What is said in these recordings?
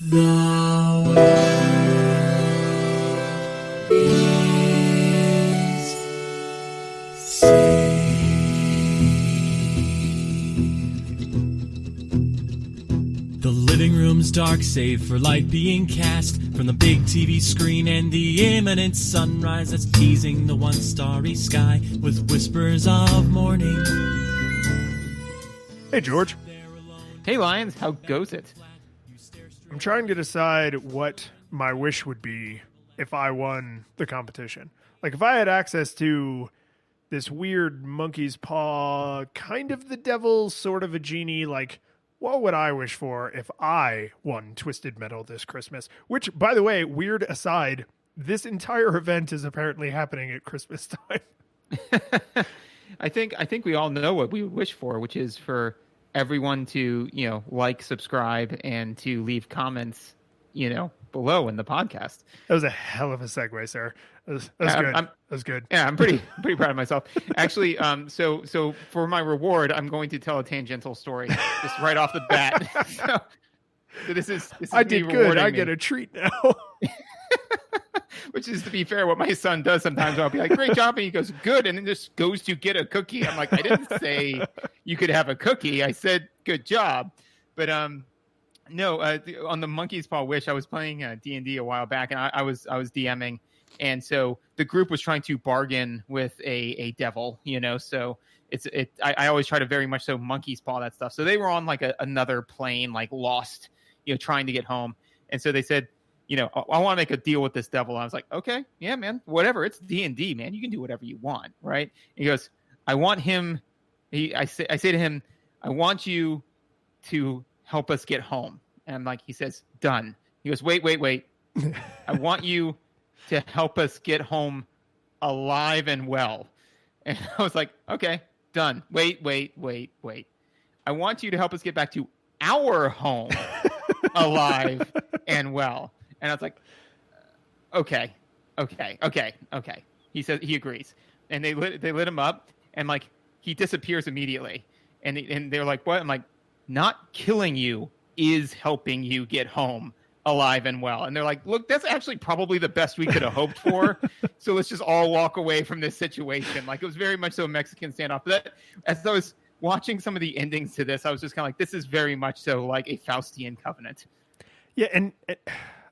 The world is saved. The living room's dark, save for light being cast from the big TV screen and the imminent sunrise that's teasing the one starry sky with whispers of morning. Hey, George. Hey, Lions, how goes it? I'm trying to decide what my wish would be if I won the competition. Like, if I had access to this weird monkey's paw, kind of the devil, sort of a genie, like, what would I wish for if I won Twisted Metal this Christmas? Which, by the way, weird aside, this entire event is apparently happening at Christmas time. I think we all know what we would wish for, which is for everyone to, like, subscribe, and to leave comments, below in the podcast. That was a hell of a segue, sir. That was good. That was good. Yeah, I'm pretty proud of myself. Actually, so for my reward, I'm going to tell a tangential story just right off the bat. So this is I did good. I get a treat now. Which is, to be fair, what my son does sometimes. I'll be like, great job. And he goes, good. And then just goes to get a cookie. I'm like, I didn't say you could have a cookie. I said, good job. But no, on the Monkey's Paw Wish, I was playing D&D a while back, and I was DMing. And so the group was trying to bargain with a devil, so I always try to very much so Monkey's Paw that stuff. So they were on like another plane, like lost, trying to get home. And so they said, I want to make a deal with this devil. And I was like, okay, yeah, man, whatever. It's D&D, man. You can do whatever you want, right? He goes, I want him. I say to him, I want you to help us get home. And I'm like, he says, done. He goes, wait. I want you to help us get home alive and well. And I was like, okay, done. Wait. I want you to help us get back to our home alive and well. And I was like, okay. He says he agrees, and they lit him up, and like he disappears immediately, and they're like, what? I'm like, not killing you is helping you get home alive and well. And they're like, look, that's actually probably the best we could have hoped for. So let's just all walk away from this situation. Like, it was very much so a Mexican standoff. That, as I was watching some of the endings to this, I was just kind of like, this is very much so like a Faustian covenant. Yeah, and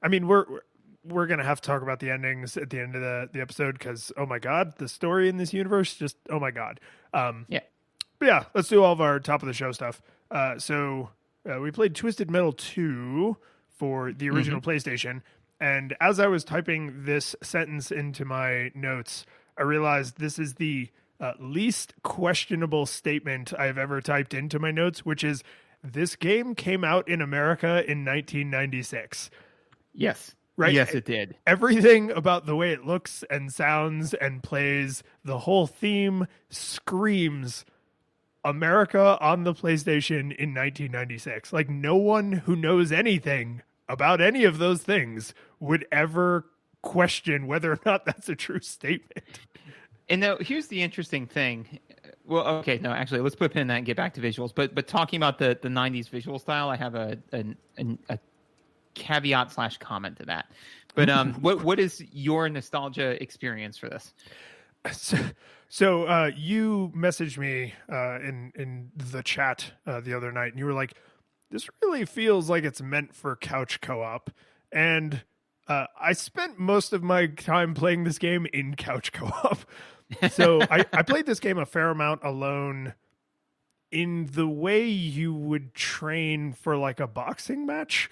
I mean, we're going to have to talk about the endings at the end of the episode because, oh my God, the story in this universe, just, oh my God. Yeah. But yeah, let's do all of our top of the show stuff. So we played Twisted Metal 2 for the original PlayStation. And as I was typing this sentence into my notes, I realized this is the least questionable statement I've ever typed into my notes, which is this game came out in America in 1996. Yes. Right? Yes, it did. Everything about the way it looks and sounds and plays, the whole theme screams America on the PlayStation in 1996. Like, no one who knows anything about any of those things would ever question whether or not that's a true statement. And now, here's the interesting thing. Well, okay, no, actually, let's put a pin in that and get back to visuals. But talking about the 90s visual style, I have a caveat / comment to that. But what is your nostalgia experience for this? So you messaged me in the chat the other night, and you were like, this really feels like it's meant for couch co-op. And I spent most of my time playing this game in couch co-op. So I played this game a fair amount alone in the way you would train for like a boxing match,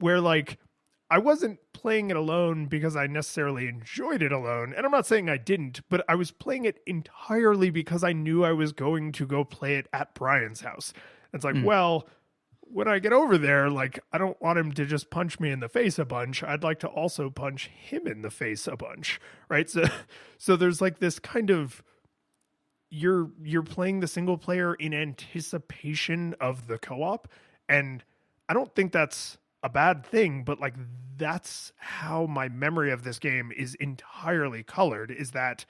where like I wasn't playing it alone because I necessarily enjoyed it alone. And I'm not saying I didn't, but I was playing it entirely because I knew I was going to go play it at Brian's house. It's like, well, when I get over there, like, I don't want him to just punch me in the face a bunch. I'd like to also punch him in the face a bunch, right? So there's like this kind of, you're playing the single player in anticipation of the co-op. And I don't think that's a bad thing, but like, that's how my memory of this game is entirely colored, is that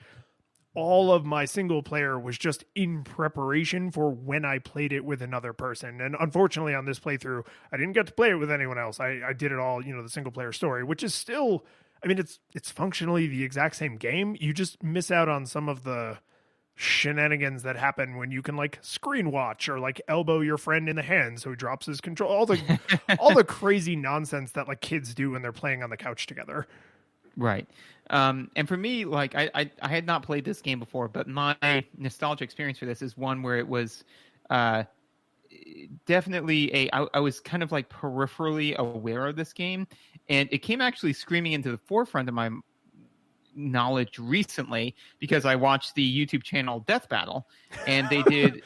all of my single player was just in preparation for when I played it with another person. And unfortunately, on this playthrough, I didn't get to play it with anyone else. I did it all, the single player story, which is still, I mean, it's functionally the exact same game. You just miss out on some of the shenanigans that happen when you can like screen watch or like elbow your friend in the hand so he drops his control. All the crazy nonsense that like kids do when they're playing on the couch together. Right. And for me, like I had not played this game before, but my nostalgia experience for this is one where it was definitely I was kind of like peripherally aware of this game, and it came actually screaming into the forefront of my knowledge recently because I watched the YouTube channel Death Battle, and they did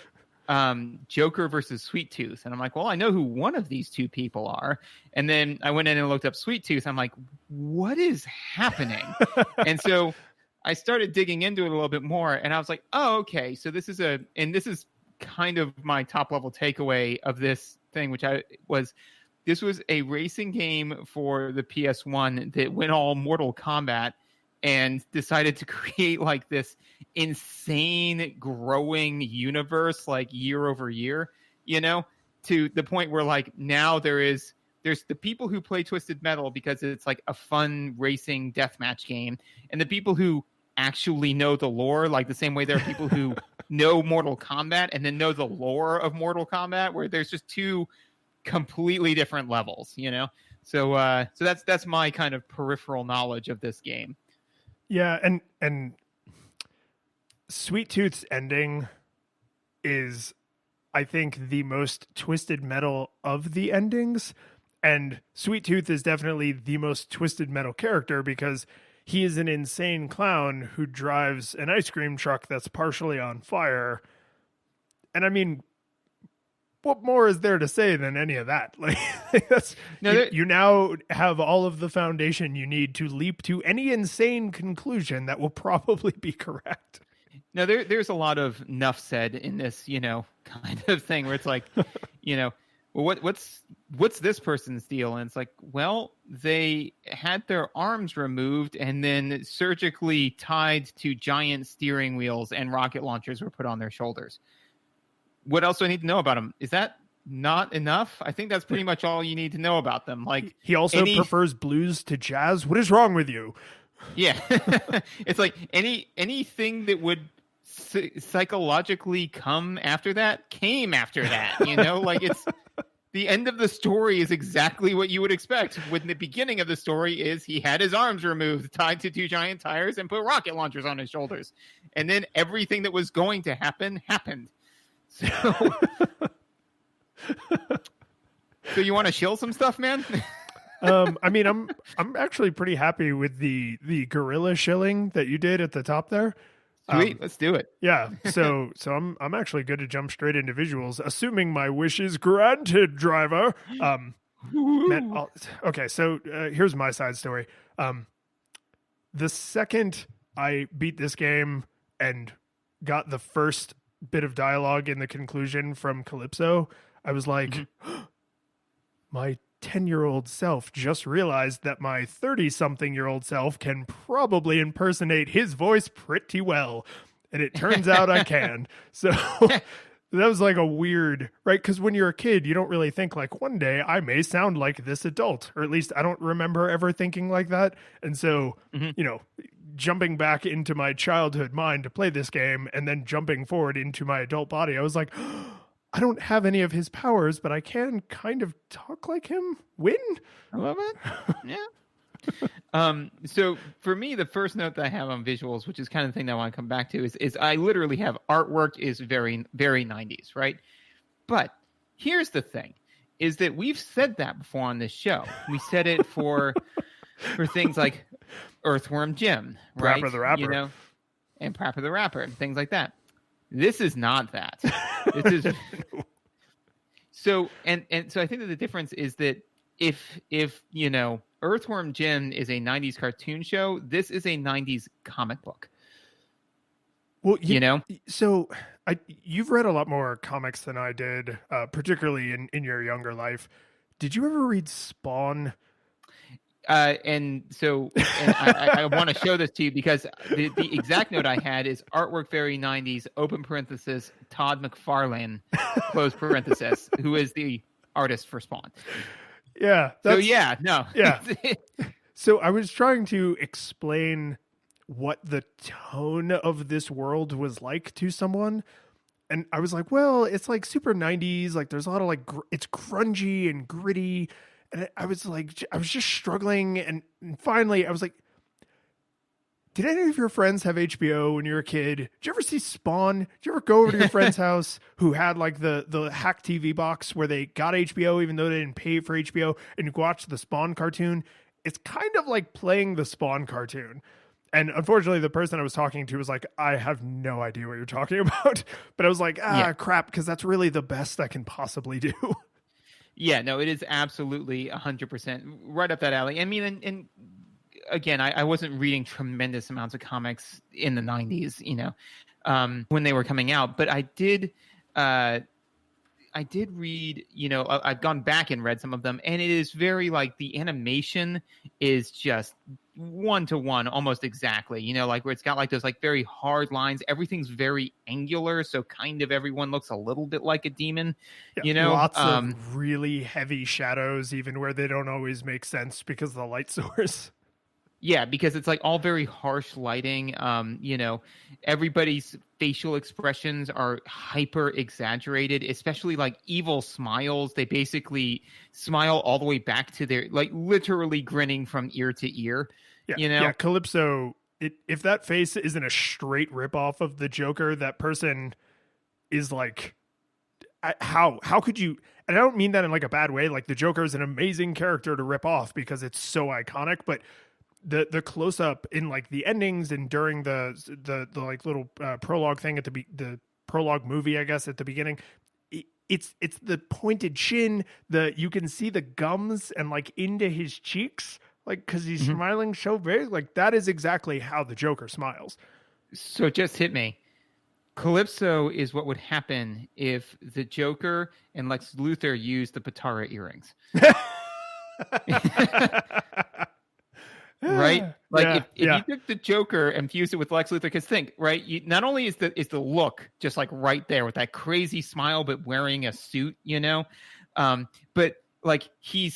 Joker versus Sweet Tooth, and I'm like, well, I know who one of these two people are, and then I went in and looked up Sweet Tooth. I'm like, what is happening? And so I started digging into it a little bit more, and I was like, oh, okay, so this is kind of my top level takeaway of this thing, this was a racing game for the PS1 that went all Mortal Kombat and decided to create like this insane growing universe like year over year, to the point where like now there's the people who play Twisted Metal because it's like a fun racing deathmatch game, and the people who actually know the lore, like the same way there are people who know Mortal Kombat and then know the lore of Mortal Kombat, where there's just two completely different levels, so that's my kind of peripheral knowledge of this game. Yeah, and Sweet Tooth's ending is, I think, the most Twisted Metal of the endings. And Sweet Tooth is definitely the most Twisted Metal character because he is an insane clown who drives an ice cream truck that's partially on fire. And I mean, what more is there to say than any of that? Like, you now have all of the foundation you need to leap to any insane conclusion that will probably be correct. Now, there's a lot of enough said in this, kind of thing where it's like, well, what's this person's deal? And it's like, well, they had their arms removed and then surgically tied to giant steering wheels, and rocket launchers were put on their shoulders. What else do I need to know about them? Is that not enough? I think that's pretty much all you need to know about them. Like, he also prefers blues to jazz. What is wrong with you? Yeah. It's like anything that would psychologically come after that came after that, like it's the end of the story is exactly what you would expect. When the beginning of the story is he had his arms removed, tied to two giant tires, and put rocket launchers on his shoulders. And then everything that was going to happen happened. So you want to shill some stuff, man? I mean, I'm actually pretty happy with the gorilla shilling that you did at the top there. Sweet, let's do it. Yeah, so I'm actually good to jump straight into visuals, assuming my wish is granted, driver. Okay, so here's my side story. The second I beat this game and got the first bit of dialogue in the conclusion from Calypso, I was like, my 10-year-old self just realized that my 30-something-year-old self can probably impersonate his voice pretty well. And it turns out I can. So that was like a weird, right? Because when you're a kid, you don't really think like one day I may sound like this adult, or at least I don't remember ever thinking like that. And so, jumping back into my childhood mind to play this game and then jumping forward into my adult body, I was like, I don't have any of his powers, but I can kind of talk like him. Win? I love it. Yeah. So for me, the first note that I have on visuals, which is kind of the thing that I want to come back to, is I literally have artwork is very, very 90s, right? But here's the thing, is that we've said that before on this show. We said it for things like Earthworm Jim, right? Prapper the Rapper. And Prapper the Rapper and things like that. This is not that. This is so and so I think that the difference is that if Earthworm Jim is a 90s cartoon show, this is a 90s comic book. Well, so you've read a lot more comics than I did, particularly in your younger life. Did you ever read Spawn? I want to show this to you because the exact note I had is artwork very 90s, open parenthesis, Todd McFarlane, close parenthesis, who is the artist for Spawn. Yeah. Yeah. So I was trying to explain what the tone of this world was like to someone. And I was like, well, it's like super 90s. Like there's a lot of like, it's grungy and gritty. And I was like, I was just struggling. And finally I was like, did any of your friends have HBO when you were a kid? Did you ever see Spawn? Did you ever go over to your friend's house who had like the hack TV box where they got HBO even though they didn't pay for HBO, and you watch the Spawn cartoon? It's kind of like playing the Spawn cartoon. And unfortunately, the person I was talking to was like, I have no idea what you're talking about. But I was like, crap, because that's really the best I can possibly do. Yeah, no, it is absolutely 100% right up that alley. I mean, and again, I wasn't reading tremendous amounts of comics in the 90s, when they were coming out. But I did read, I've gone back and read some of them. And it is very like the animation is just 1-to-1 almost exactly, like where it's got like those like very hard lines. Everything's very angular. So kind of everyone looks a little bit like a demon, Lots of really heavy shadows, even where they don't always make sense because of the light source. Yeah, because it's like all very harsh lighting. Everybody's facial expressions are hyper exaggerated, especially like evil smiles. They basically smile all the way back to their like literally grinning from ear to ear. Yeah, yeah. Calypso, if that face isn't a straight ripoff of the Joker, that person is like, how could you? And I don't mean that in like a bad way. Like the Joker is an amazing character to rip off because it's so iconic, but the close up in like the endings and during the like little prologue thing at the prologue movie, I guess, at the beginning, it's the pointed chin, you can see the gums and like into his cheeks, like because he's smiling so big. Like that is exactly how the Joker smiles. So it just hit me. Calypso is what would happen if the Joker and Lex Luthor used the Patara earrings. Right? Like if you took the Joker and fused it with Lex Luthor, because think, right? Not only is the look just like right there with that crazy smile, but wearing a suit, but like he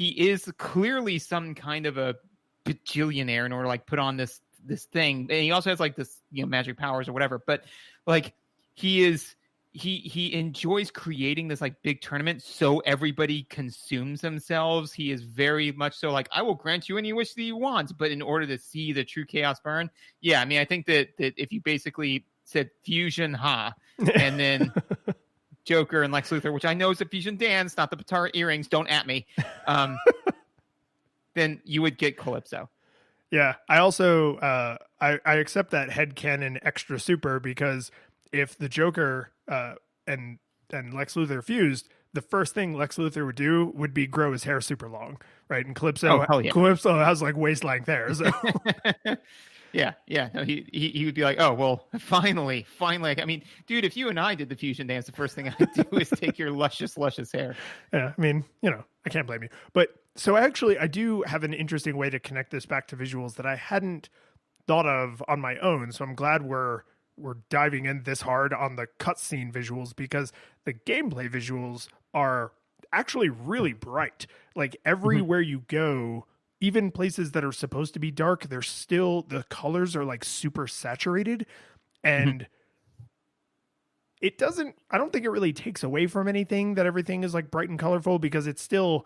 is clearly some kind of a bajillionaire in order to like put on this thing, and he also has like this magic powers or whatever. But like he enjoys creating this like big tournament so everybody consumes themselves. He is very much so like, I will grant you any wish that you want, but in order to see the true chaos burn. Yeah, I mean, I think that if you basically said fusion and then Joker and Lex Luthor, which I know is a fusion dance, not the Patara earrings, don't at me, then you would get Calypso. Yeah, I also I accept that headcanon extra super, because if the Joker and Lex Luthor fused, the first thing Lex Luthor would do would be grow his hair super long, right? And Calypso has like waist length hair. So. Yeah. No, he would be like, oh, well, finally. I mean, dude, if you and I did the fusion dance, the first thing I'd do is take your luscious hair. Yeah, I mean, I can't blame you. But so actually, I do have an interesting way to connect this back to visuals that I hadn't thought of on my own. So I'm glad we're diving in this hard on the cutscene visuals, because the gameplay visuals are actually really bright. Like everywhere you go, even places that are supposed to be dark, they're still, the colors are like super saturated, and I don't think it really takes away from anything that everything is like bright and colorful, because it's still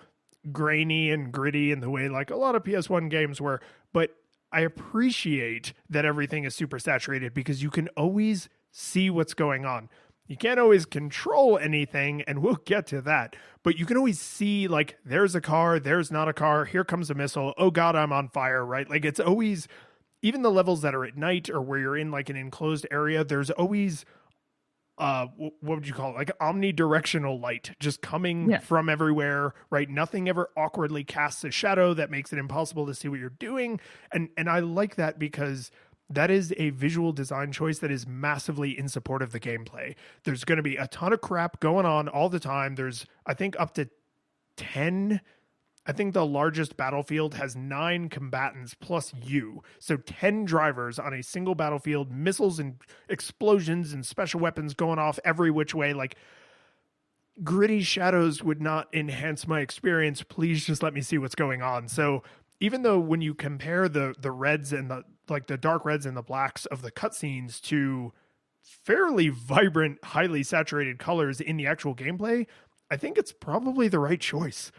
grainy and gritty in the way like a lot of PS1 games were. But I appreciate that everything is super saturated, because you can always see what's going on. You can't always control anything, and we'll get to that, but you can always see like, there's a car, there's not a car, here comes a missile, oh God, I'm on fire, right? Like it's always, even the levels that are at night or where you're in like an enclosed area, there's always what would you call it? Like omnidirectional light just coming from everywhere, right? Nothing ever awkwardly casts a shadow that makes it impossible to see what you're doing. And I like that, because that is a visual design choice that is massively in support of the gameplay. There's going to be a ton of crap going on all the time. There's, I think, up to 10 I think the largest battlefield has 9 combatants plus you. So 10 drivers on a single battlefield, missiles and explosions and special weapons going off every which way. Like, gritty shadows would not enhance my experience. Please just let me see what's going on. So even though when you compare the reds and the dark reds and the blacks of the cutscenes to fairly vibrant, highly saturated colors in the actual gameplay, I think it's probably the right choice.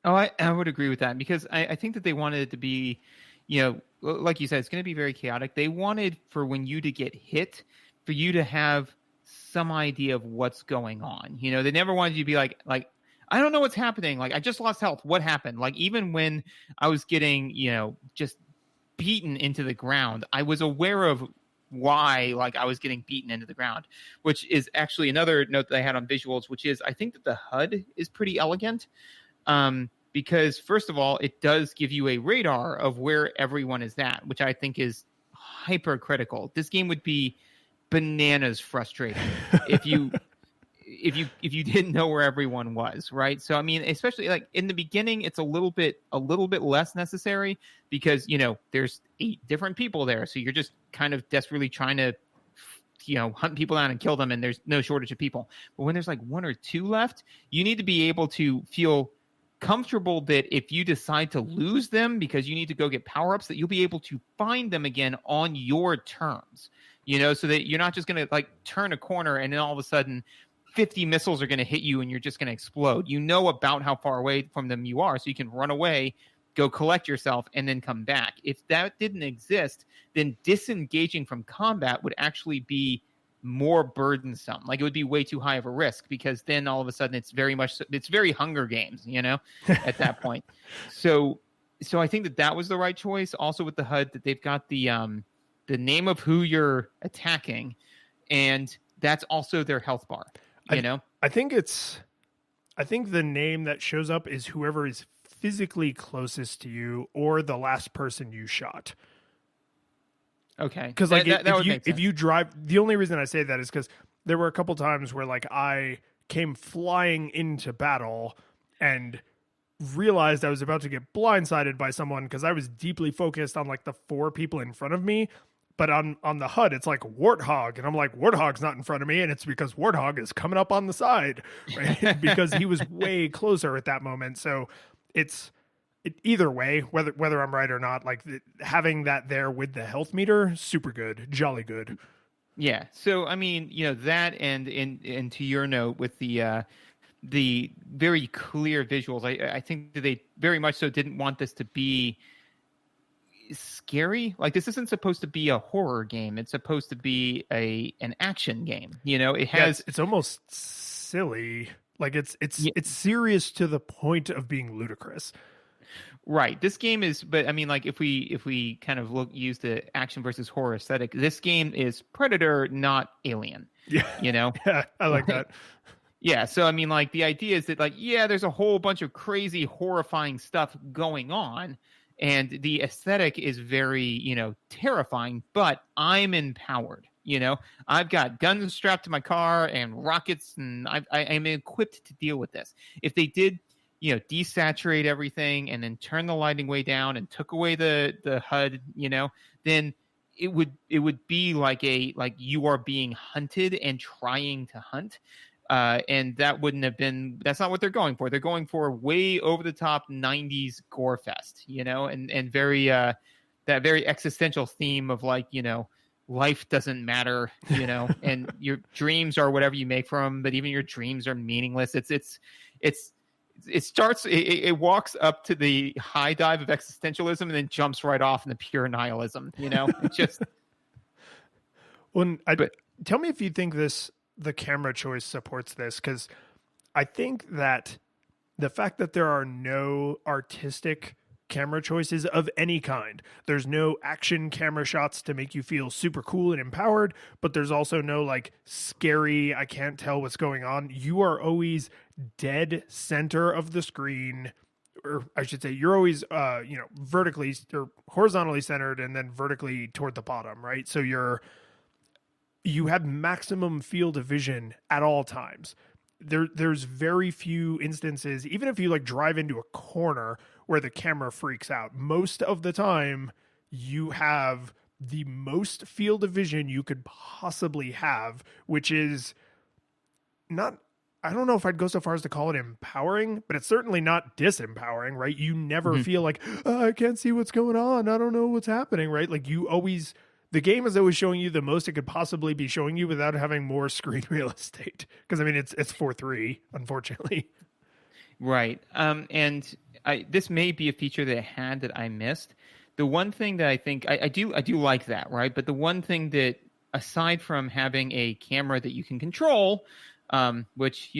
Oh, I would agree with that, because I think that they wanted it to be, like you said, it's going to be very chaotic. They wanted for when you to get hit, for you to have some idea of what's going on. They never wanted you to be like, I don't know what's happening. Like, I just lost health. What happened? Like, even when I was getting, just beaten into the ground, I was aware of why, like, I was getting beaten into the ground, which is actually another note that I had on visuals, which is I think that the HUD is pretty elegant. Because first of all, it does give you a radar of where everyone is at, which I think is hypercritical. This game would be bananas frustrating if you didn't know where everyone was, right? So I mean, especially like in the beginning, it's a little bit less necessary because there's 8 different people there, so you're just kind of desperately trying to hunt people down and kill them, and there's no shortage of people. But when there's like 1 or 2 left, you need to be able to feel comfortable that if you decide to lose them because you need to go get power-ups, that you'll be able to find them again on your terms, so that you're not just going to like turn a corner and then all of a sudden 50 missiles are going to hit you and you're just going to explode. About how far away from them you are, so you can run away, go collect yourself, and then come back. If that didn't exist, then disengaging from combat would actually be more burdensome. Like, it would be way too high of a risk, because then all of a sudden it's very Hunger Games, at that point. So I think that was the right choice. Also with the HUD, that they've got the name of who you're attacking, and that's also their health bar. I think the name that shows up is whoever is physically closest to you or the last person you shot. Okay. Because like if you drive, the only reason I say that is because there were a couple times where like I came flying into battle and realized I was about to get blindsided by someone because I was deeply focused on like the 4 people in front of me. But on the HUD, it's like Warthog. And I'm like, Warthog's not in front of me. And it's because Warthog is coming up on the side, right? Because he was way closer at that moment. So either way, whether I'm right or not, like having that there with the health meter, super good, jolly good. Yeah. So, I mean, that and to your note with the very clear visuals, I think that they very much so didn't want this to be scary. Like, this isn't supposed to be a horror game. It's supposed to be an action game. It has it's almost silly. Like it's serious to the point of being ludicrous. Right. This game is, but I mean, like if we kind of use the action versus horror aesthetic, this game is Predator, not Alien. Yeah. Yeah, I like that. Yeah. So I mean, like the idea is that like, yeah, there's a whole bunch of crazy, horrifying stuff going on, and the aesthetic is very, terrifying, but I'm empowered. I've got guns strapped to my car and rockets, and I am equipped to deal with this. If they did, desaturate everything and then turn the lighting way down and took away the HUD, then it would be like you are being hunted and trying to hunt. And that wouldn't have been, that's not what they're going for. They're going for way over the top 90s gore fest, and very, that very existential theme of like, life doesn't matter, and your dreams are whatever you make from them, but even your dreams are meaningless. It walks up to the high dive of existentialism and then jumps right off into pure nihilism, It's just. Tell me if you think the camera choice supports this, because I think that the fact that there are no artistic camera choices of any kind, there's no action camera shots to make you feel super cool and empowered, but there's also no like scary, I can't tell what's going on. You are always dead center of the screen, or I should say you're always vertically or horizontally centered and then vertically toward the bottom, right? So you have maximum field of vision at all times. there's very few instances, even if you like drive into a corner where the camera freaks out. Most of the time you have the most field of vision you could possibly have, which is not, I don't know if I'd go so far as to call it empowering, but it's certainly not disempowering, right? You never feel like, oh, I can't see what's going on, I don't know what's happening, right? Like you always, the game is always showing you the most it could possibly be showing you without having more screen real estate. Because I mean, it's 4:3, unfortunately. Right. And this may be a feature that it had that I missed. The one thing that I think I do like that, right? But the one thing that, aside from having a camera that you can control, which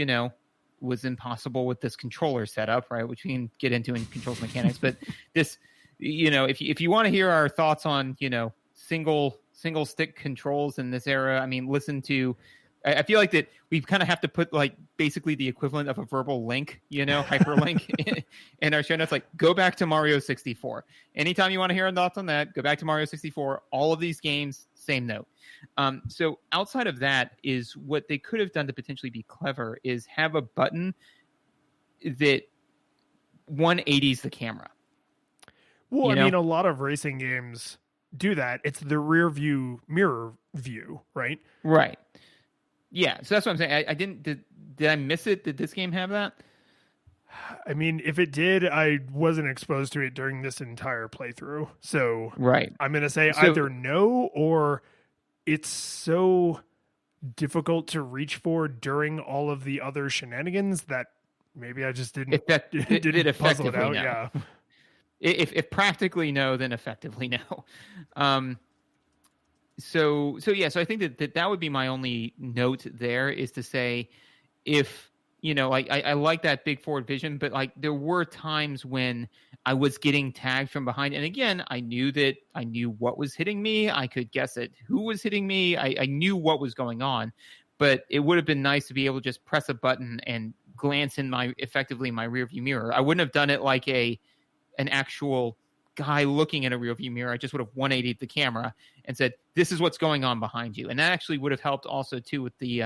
was impossible with this controller setup, right? Which we can get into in controls mechanics. But this, if you want to hear our thoughts on single stick controls in this era, I mean, listen to. I feel like that we kind of have to put like basically the equivalent of a verbal link, hyperlink in our show notes. Like, go back to Mario 64. Anytime you want to hear our thoughts on that, go back to Mario 64. All of these games, same note. So outside of that, is what they could have done to potentially be clever is have a button that 180s the camera. Well, I mean, a lot of racing games do that. It's the rear view mirror view, right? Right. Yeah, so that's what I'm saying. I didn't. Did I miss it? Did this game have that? I mean, if it did, I wasn't exposed to it during this entire playthrough. So right. I'm going to say either no, or it's so difficult to reach for during all of the other shenanigans that maybe I just didn't puzzle it out. No. Yeah. If practically no, then effectively no. So I think that would be my only note there, is to say, if I like that big forward vision, but like there were times when I was getting tagged from behind, and again, I knew what was hitting me. I could guess at who was hitting me. I knew what was going on, but it would have been nice to be able to just press a button and glance in my rearview mirror. I wouldn't have done it like an actual guy looking at a rearview mirror. I just would have 180'd the camera and said, this is what's going on behind you. And that actually would have helped also too with the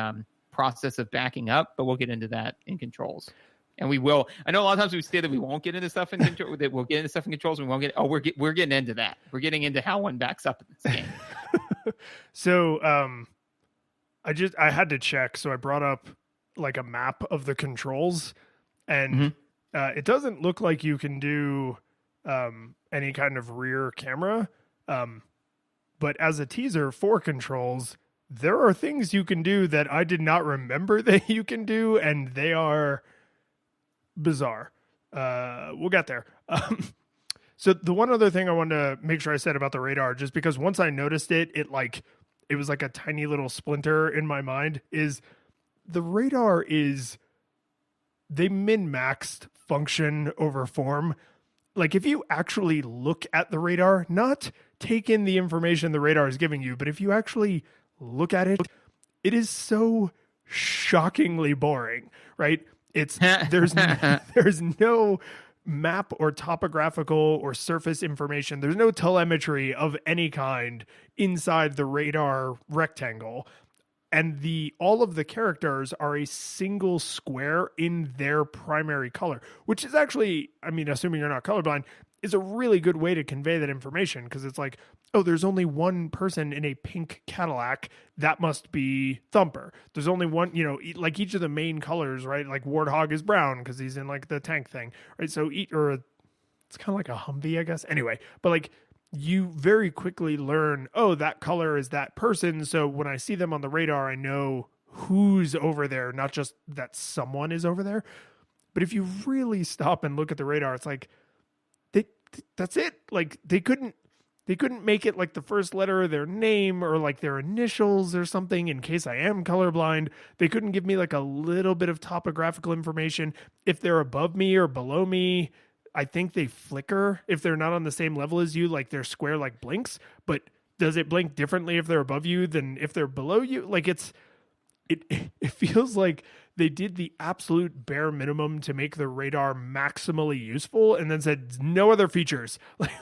process of backing up, but we'll get into that in controls. And we will. I know a lot of times we say that we won't get into stuff in control, that we'll get into stuff in controls. And we won't get. Oh, we're getting into that. We're getting into how one backs up in this game. So I had to check. So I brought up like a map of the controls, and it doesn't look like you can do any kind of rear camera. But as a teaser for controls, there are things you can do that I did not remember that you can do, and they are bizarre. We'll get there. So the one other thing I wanted to make sure I said about the radar, just because once I noticed it was like a tiny little splinter in my mind, is the radar is, they min-maxed function over form. Like if you actually look at the radar, not take in the information the radar is giving you, but if you actually look at it, it is so shockingly boring, right? There's no map or topographical or surface information. There's no telemetry of any kind inside the radar rectangle. And all of the characters are a single square in their primary color, which is actually, I mean, assuming you're not colorblind, is a really good way to convey that information, because it's like, oh, there's only one person in a pink Cadillac, that must be Thumper. There's only one, like each of the main colors, right? Like Warthog is brown because he's in like the tank thing, right? So it's kind of like a Humvee, I guess. Anyway, but like, you very quickly learn, oh, that color is that person. So when I see them on the radar, I know who's over there, not just that someone is over there. But if you really stop and look at the radar, it's like, that's it. Like they couldn't make it like the first letter of their name or like their initials or something in case I am colorblind. They couldn't give me like a little bit of topographical information. If they're above me or below me, I think they flicker if they're not on the same level as you, like their square like blinks, but does it blink differently if they're above you than if they're below you? Like it feels like they did the absolute bare minimum to make the radar maximally useful and then said no other features. Like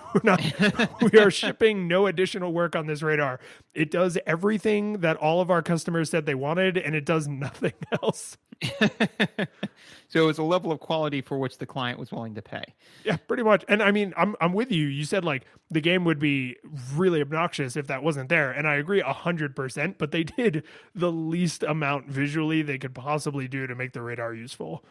we are shipping no additional work on this radar. It does everything that all of our customers said they wanted, and it does nothing else. So it's a level of quality for which the client was willing to pay. Yeah, pretty much. And I mean, I'm with you. You said like the game would be really obnoxious if that wasn't there, and I agree 100%. But they did the least amount visually they could possibly do to make the radar useful.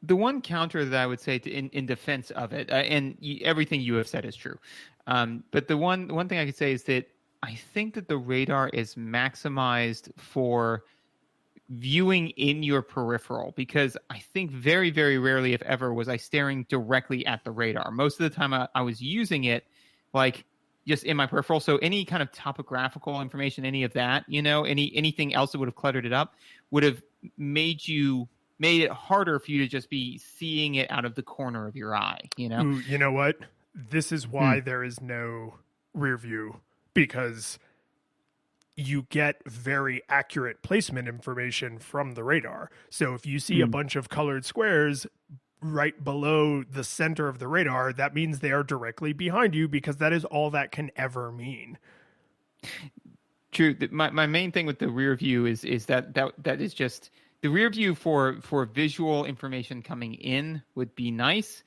The one counter that I would say in defense of it, everything you have said is true, but the one thing I could say is that I think that the radar is maximized for viewing in your peripheral, because I think very, very rarely, if ever, was I staring directly at the radar. Most of the time I was using it like just in my peripheral. So any kind of topographical information, any of that, anything else that would have cluttered it up would have made it harder for you to just be seeing it out of the corner of your eye, Ooh, you know what? This is why there is no rear view, because you get very accurate placement information from the radar. So if you see a bunch of colored squares right below the center of the radar, that means they are directly behind you, because that is all that can ever mean. True. My main thing with the rear view is that is just the rear view for visual information coming in would be nice.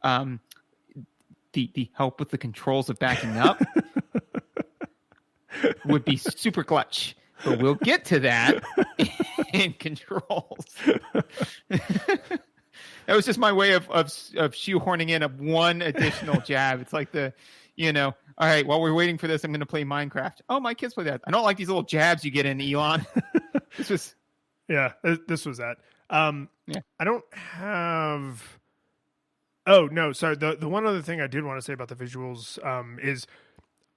The help with the controls of backing up would be super clutch, but we'll get to that in controls. That was just my way of shoehorning in one additional jab. It's like all right, while we're waiting for this, I'm going to play Minecraft. Oh, my kids play that. I don't like these little jabs you get in, Elon. This was that. I don't have. Oh no, sorry. The one other thing I did want to say about the visuals is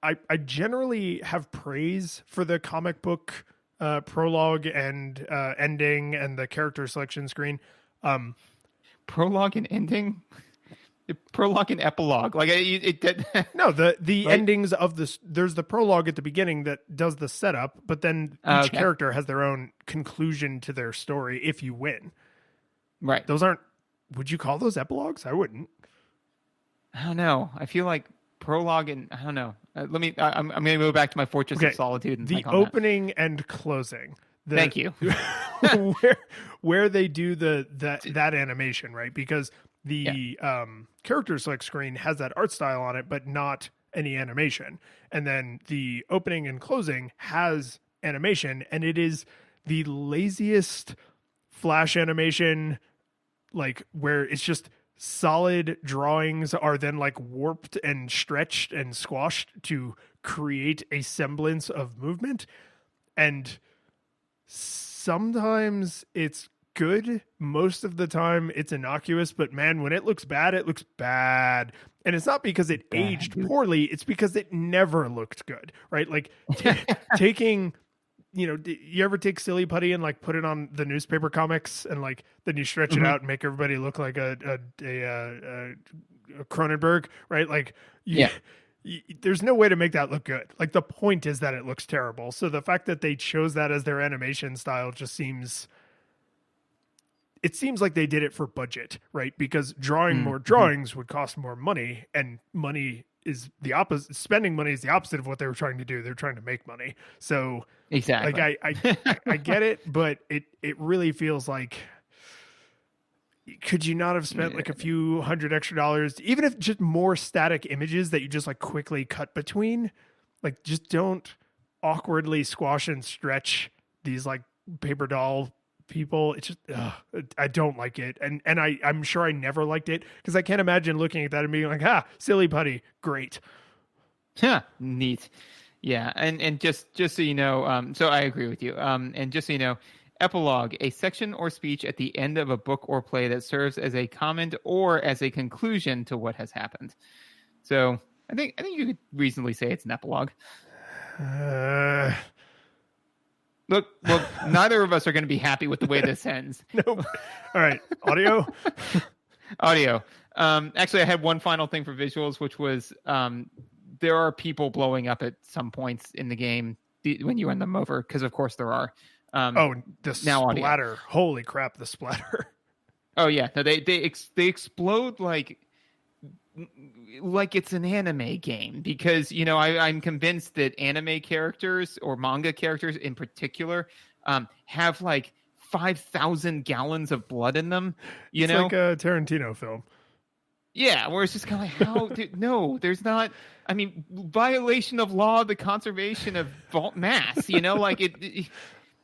I generally have praise for the comic book prologue and ending and the character selection screen. Prologue and ending? Prologue and epilogue. Like No, the right? endings of this. There's the prologue at the beginning that does the setup, but then each character has their own conclusion to their story if you win. Right. Those aren't. Would you call those epilogues? I wouldn't. I don't know. I feel like prologue and I don't know. I'm going to go back to my Fortress of Solitude and the opening and closing. Thank you. where they do that animation, right? Because the character select screen has that art style on it, but not any animation. And then the opening and closing has animation, and it is the laziest flash animation, like where it's just solid drawings are then like warped and stretched and squashed to create a semblance of movement. And sometimes it's good. Most of the time it's innocuous, but man, when it looks bad, it looks bad. And it's not because it aged poorly. It's because it never looked good, right? Like taking, you ever take Silly Putty and like put it on the newspaper comics and like, then you stretch it out and make everybody look like a Cronenberg, right? Like, there's no way to make that look good. Like the point is that it looks terrible. So the fact that they chose that as their animation style just seems like they did it for budget, right? Because drawing more drawings would cost more money, and money is the opposite. Spending money is the opposite of what they were trying to do. They're trying to make money. So exactly, like I get it, but it really feels like, could you not have spent like a few $100 extra, even if just more static images that you just like quickly cut between? Like just don't awkwardly squash and stretch these like paper doll people. It's just I don't like it, and I'm sure I never liked it, because I can't imagine looking at that and being like, Silly Putty, great. Neat. Yeah, and just so you know, so I agree with you. And just so you know, epilogue, a section or speech at the end of a book or play that serves as a comment or as a conclusion to what has happened. So I think you could reasonably say it's an epilogue. Look, well, neither of us are going to be happy with the way this ends. Nope. All right, audio. Actually, I had one final thing for visuals, which was there are people blowing up at some points in the game when you run them over, because of course there are. Oh, the now splatter! audio. Holy crap, the splatter! Oh yeah, no, they explode like it's an anime game, because I'm convinced that anime characters or manga characters in particular have like 5,000 gallons of blood in them. It's like a Tarantino film. Yeah, where it's just kind of like, how? Dude, no, there's not. I mean, violation of law, the conservation of mass. Like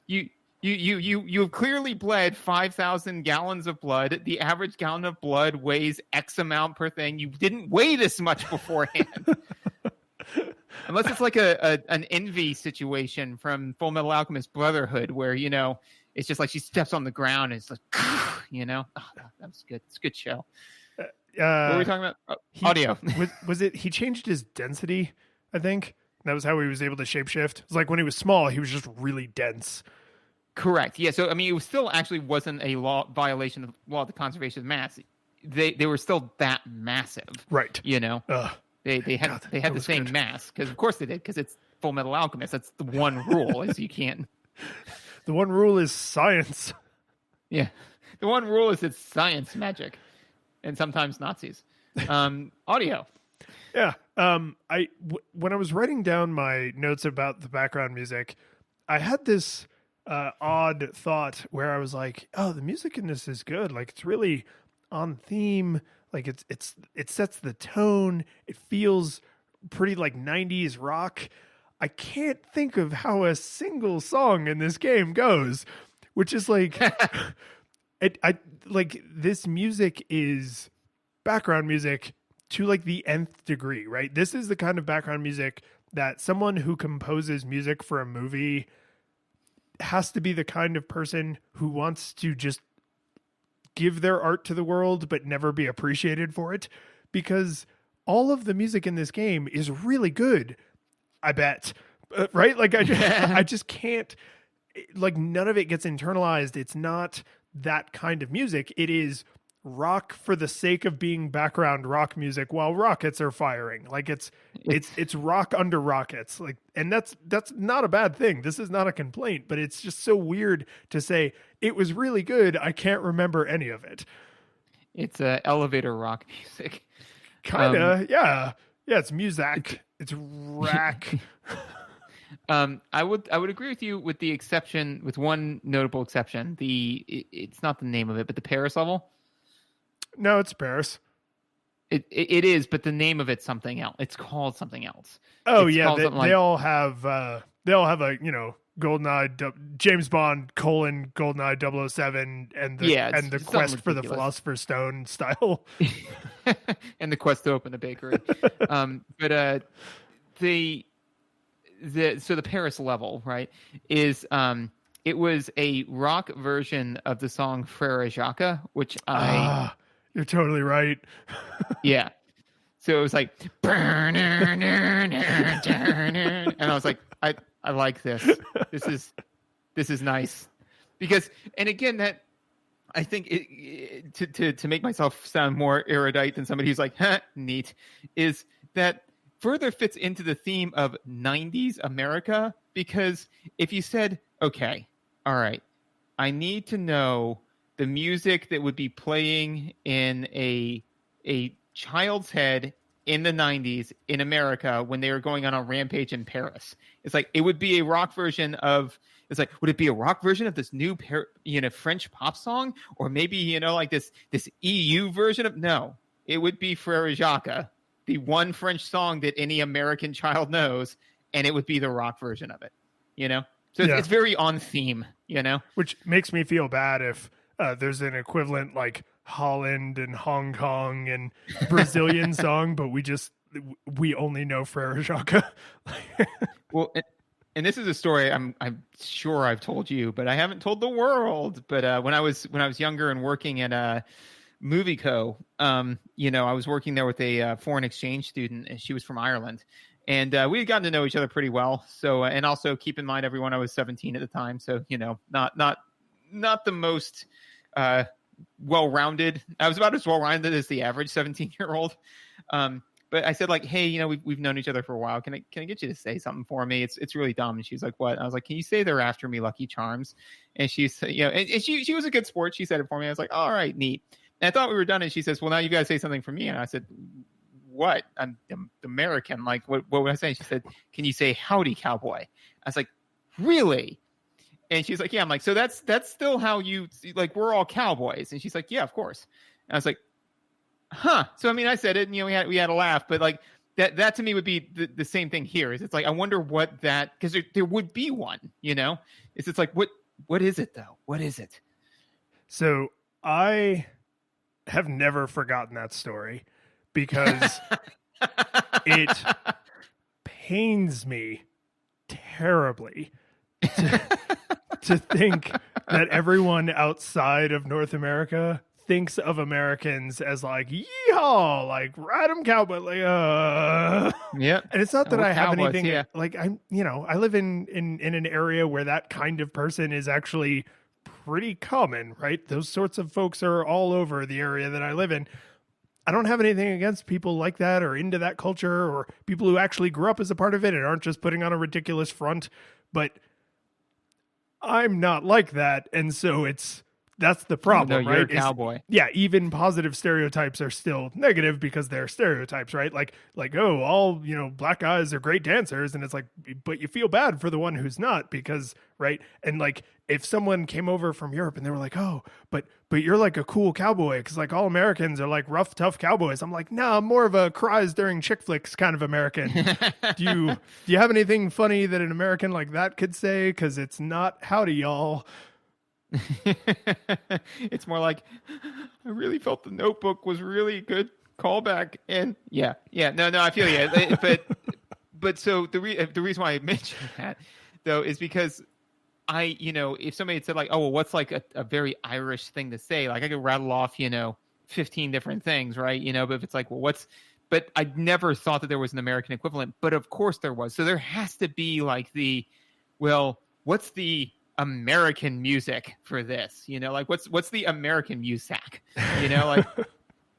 you have clearly bled 5,000 gallons of blood. The average gallon of blood weighs X amount per thing. You didn't weigh this much beforehand. Unless it's like an envy situation from Full Metal Alchemist Brotherhood, where it's just like she steps on the ground and it's like, oh, that's good. It's a good show. What were we talking about? Audio. Was it? He changed his density, I think. That was how he was able to shapeshift. It's like when he was small, he was just really dense. Correct. Yeah. So I mean, it was still actually wasn't a law violation of law of the conservation of mass. They were still that massive, right? They had the same good. mass, because of course they did, because it's Full Metal Alchemist. That's the one rule, is you can't. The one rule is science. Yeah, the one rule is it's science, magic, and sometimes Nazis. Audio. Yeah. When I was writing down my notes about the background music, I had this odd thought where I was like, oh, the music in this is good. Like, it's really on theme. Like it sets the tone. It feels pretty like 90s rock. I can't think of how a single song in this game goes, which is like, like this music is background music to like the nth degree, right? This is the kind of background music that someone who composes music for a movie has to be the kind of person who wants to just give their art to the world but never be appreciated for it, because all of the music in this game is really good, I bet. Right? Like I just can't, like, none of it gets internalized. It's not that kind of music. It is rock for the sake of being background rock music while rockets are firing. Like it's rock under rockets. Like, and that's not a bad thing. This is not a complaint, but it's just so weird to say it was really good. I can't remember any of it. It's elevator rock music. Kinda, yeah. Yeah, it's music. It's rack. I would agree with you with one notable exception. It's not the name of it, but the Paris level. No, it's Paris. It is, but the name of it's something else. It's called something else. Oh yeah, they all have a GoldenEye, James Bond : GoldenEye 007 and the quest for the Philosopher's Stone style, and the quest to open a bakery. But the Paris level, right, is it was a rock version of the song Frere Jacques, which you're totally right. Yeah. So it was like, and I was like, I like this. This is nice, because, and again, that I think to make myself sound more erudite than somebody who's like, neat, is that further fits into the theme of 90s America, because if you said, okay, all right, I need to know the music that would be playing in a child's head in the 90s in America when they were going on a rampage in Paris. It's like, it would be a rock version of, it's like, would it be a rock version of this new French pop song? Or maybe, like this EU version of, no, it would be Frere Jacques, the one French song that any American child knows, and it would be the rock version of it, So it's very on theme, Which makes me feel bad if there's an equivalent like Holland and Hong Kong and Brazilian song, but we only know Frere Jacques. Well, and this is a story I'm sure I've told you, but I haven't told the world. But when I was younger and working at a Movie Co, I was working there with a foreign exchange student, and she was from Ireland, and we had gotten to know each other pretty well. So, and also keep in mind, everyone, I was 17 at the time, so not the most well-rounded. I was about as well-rounded as the average 17-year-old. But I said like, hey, we've known each other for a while. Can I get you to say something for me? It's really dumb. And she's like, what? And I was like, can you say they're after me, Lucky Charms? And she's, and she was a good sport. She said it for me. I was like, all right, neat. And I thought we were done. And she says, well, now you got to say something for me. And I said, what? I'm American. Like, what would I say? She said, can you say howdy, cowboy? I was like, really? And she's like, yeah. I'm like, so that's still how you, like, we're all cowboys. And she's like, yeah, of course. And I was like, huh. So, I mean, I said it and, we had a laugh, but like that to me would be the same thing here. Is it's like, I wonder what that, because there would be one, it's like, what is it though? What is it? So I have never forgotten that story because it pains me terribly to think that everyone outside of North America thinks of Americans as like, yeehaw, like ride 'em cowboy, like yeah. And it's not that I have cowboys, anything yeah. like I live in an area where that kind of person is actually pretty common, right? Those sorts of folks are all over the area that I live in. I don't have anything against people like that or into that culture or people who actually grew up as a part of it and aren't just putting on a ridiculous front, but I'm not like that. And so that's the problem, no, right? You're a cowboy. Yeah, even positive stereotypes are still negative because they're stereotypes, right? Like, oh, all, black guys are great dancers. And it's like, but you feel bad for the one who's not because, right? And like, if someone came over from Europe and they were like, oh, but you're like a cool cowboy because like all Americans are like rough, tough cowboys. I'm like, nah, I'm more of a cries during chick flicks kind of American. Do you have anything funny that an American like that could say? Because it's not howdy, y'all. It's more like, I really felt the Notebook was really good callback. And yeah, no, I feel you. But so the reason why I mentioned that though is because if somebody had said like, oh, well, what's like a very Irish thing to say? Like I could rattle off, 15 different things, right? But if it's like, well, but I never thought that there was an American equivalent, but of course there was. So there has to be like what's the American music for this? Like what's the American music? Like,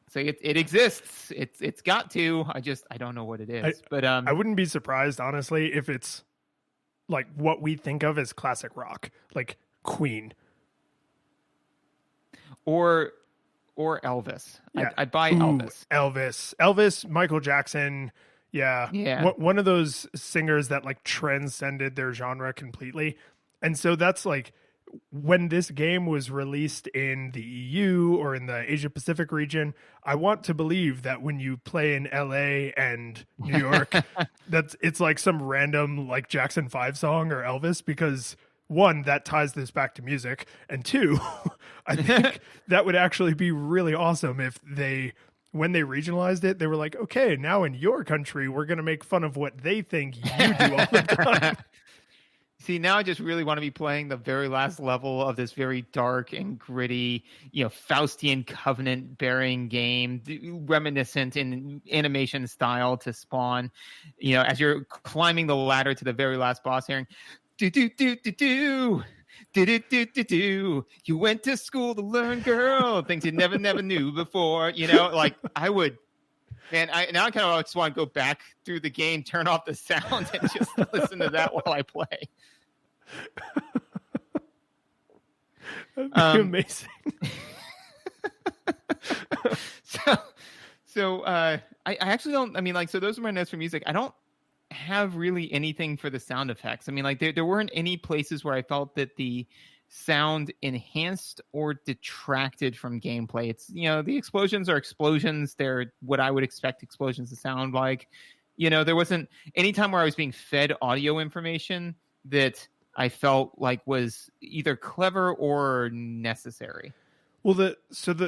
so it exists. It's got to. I don't know what it is. But I wouldn't be surprised, honestly, if it's like what we think of as classic rock, like Queen. Or Elvis. Yeah. I'd buy Elvis. Elvis, Michael Jackson. Yeah. One of those singers that like transcended their genre completely. And so that's like when this game was released in the EU or in the Asia Pacific region, I want to believe that when you play in LA and New York, it's like some random like Jackson 5 song or Elvis, because one, that ties this back to music. And two, I think that would actually be really awesome if when they regionalized it, they were like, okay, now in your country, we're going to make fun of what they think you do all the time. See, now I just really want to be playing the very last level of this very dark and gritty, Faustian covenant-bearing game, reminiscent in animation style to Spawn. As you're climbing the ladder to the very last boss, hearing, do-do-do-do-do, do-do-do-do-do, you went to school to learn, girl, things you never knew before. Like I would. Man, now I kind of just want to go back through the game, turn off the sound, and just listen to that while I play. That'd be amazing. So I actually don't. I mean, like, so those are my notes for music. I don't have really anything for the sound effects. I mean, like, there weren't any places where I felt that the sound enhanced or detracted from gameplay. It's, the explosions are explosions. They're what I would expect explosions to sound like. There wasn't any time where I was being fed audio information that I felt like was either clever or necessary. Well,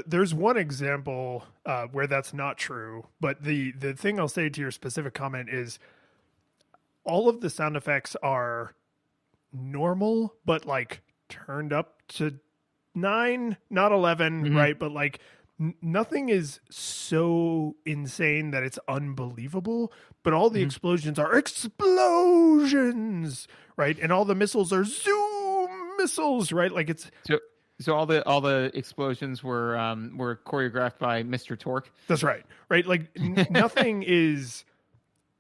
there's one example where that's not true, but the thing I'll say to your specific comment is all of the sound effects are normal, but like turned up to 9, not 11, mm-hmm. right? But like nothing is so insane that it's unbelievable, but all the mm-hmm. explosions are explosions, right? And all the missiles are zoom missiles, right? Like it's So all the explosions were choreographed by Mr. Torque. That's right. Right. Like nothing is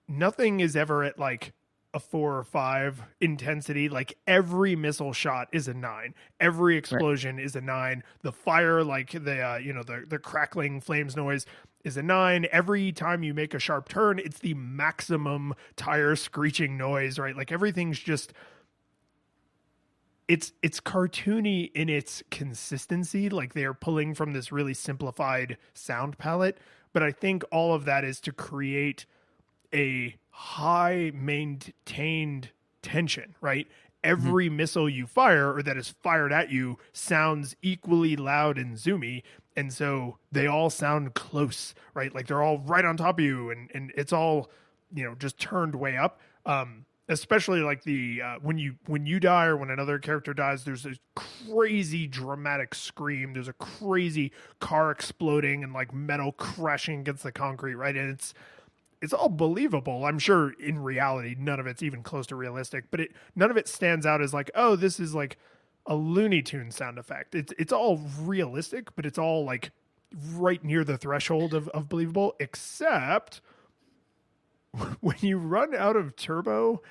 ever at like a 4 or 5 intensity. Like every missile shot is a 9. Every explosion is a 9. The fire, like the crackling flames noise is a 9. Every time you make a sharp turn, it's the maximum tire screeching noise, right? Like everything's just it's cartoony in its consistency. Like they're pulling from this really simplified sound palette, but I think all of that is to create a high maintained tension, right? Every missile you fire or that is fired at you sounds equally loud and zoomy. And so they all sound close, right? Like they're all right on top of you, and it's all, just turned way up. Especially like the when you die or when another character dies, there's a crazy dramatic scream. There's a crazy car exploding and like metal crashing against the concrete, right? And it's all believable. I'm sure in reality, none of it's even close to realistic, but none of it stands out as like, oh, this is like a Looney Tunes sound effect. It's all realistic, but it's all like right near the threshold of believable, except when you run out of turbo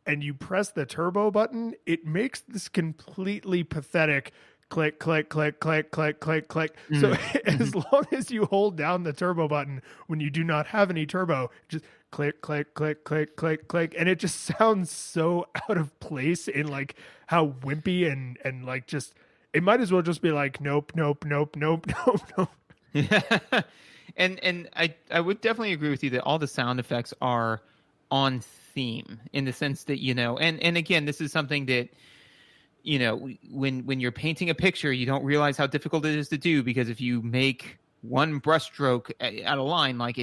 and you press the turbo button, it makes this completely pathetic click, click, click, click, click, click, click. So as long as you hold down the turbo button when you do not have any turbo, just click, click, click, click, click, click. And it just sounds so out of place in like how wimpy and like just, it might as well just be like, nope, nope, nope, nope, nope, nope. Yeah. And I would definitely agree with you that all the sound effects are on theme in the sense that, and again, this is something that, when you're painting a picture, you don't realize how difficult it is to do, because if you make one brushstroke out of line, like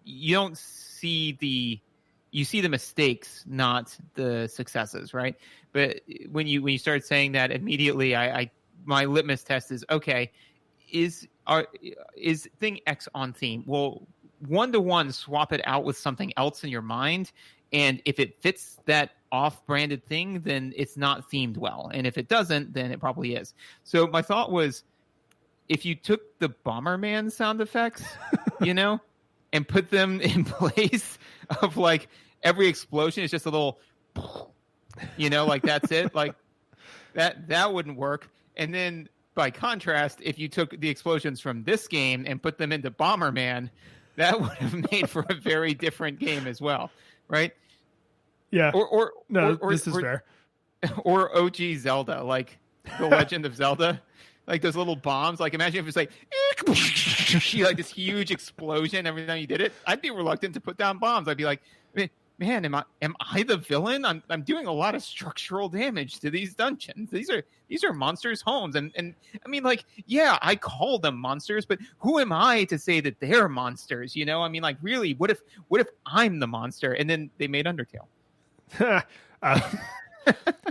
you don't see you see the mistakes, not the successes, right? But when you start saying that, immediately my litmus test is, okay, is thing X on theme? Well, 1-to-1 swap it out with something else in your mind, and if it fits that off-branded thing, then it's not themed well, and if it doesn't, then it probably is. So my thought was, if you took the Bomberman sound effects, and put them in place of like every explosion is just a little, like that's it, like that wouldn't work. And then by contrast, if you took the explosions from this game and put them into Bomberman, that would have made for a very different game as well, right? Yeah. This is fair. Or OG Zelda, like The Legend of Zelda, like those little bombs. Like imagine if it's like, like this huge explosion every time you did it. I'd be reluctant to put down bombs. I'd be like, man, am I the villain? I'm doing a lot of structural damage to these dungeons. These are monsters' homes, and I mean, like, yeah, I call them monsters, but who am I to say that they're monsters? I mean, like, really, what if I'm the monster? And then they made Undertale.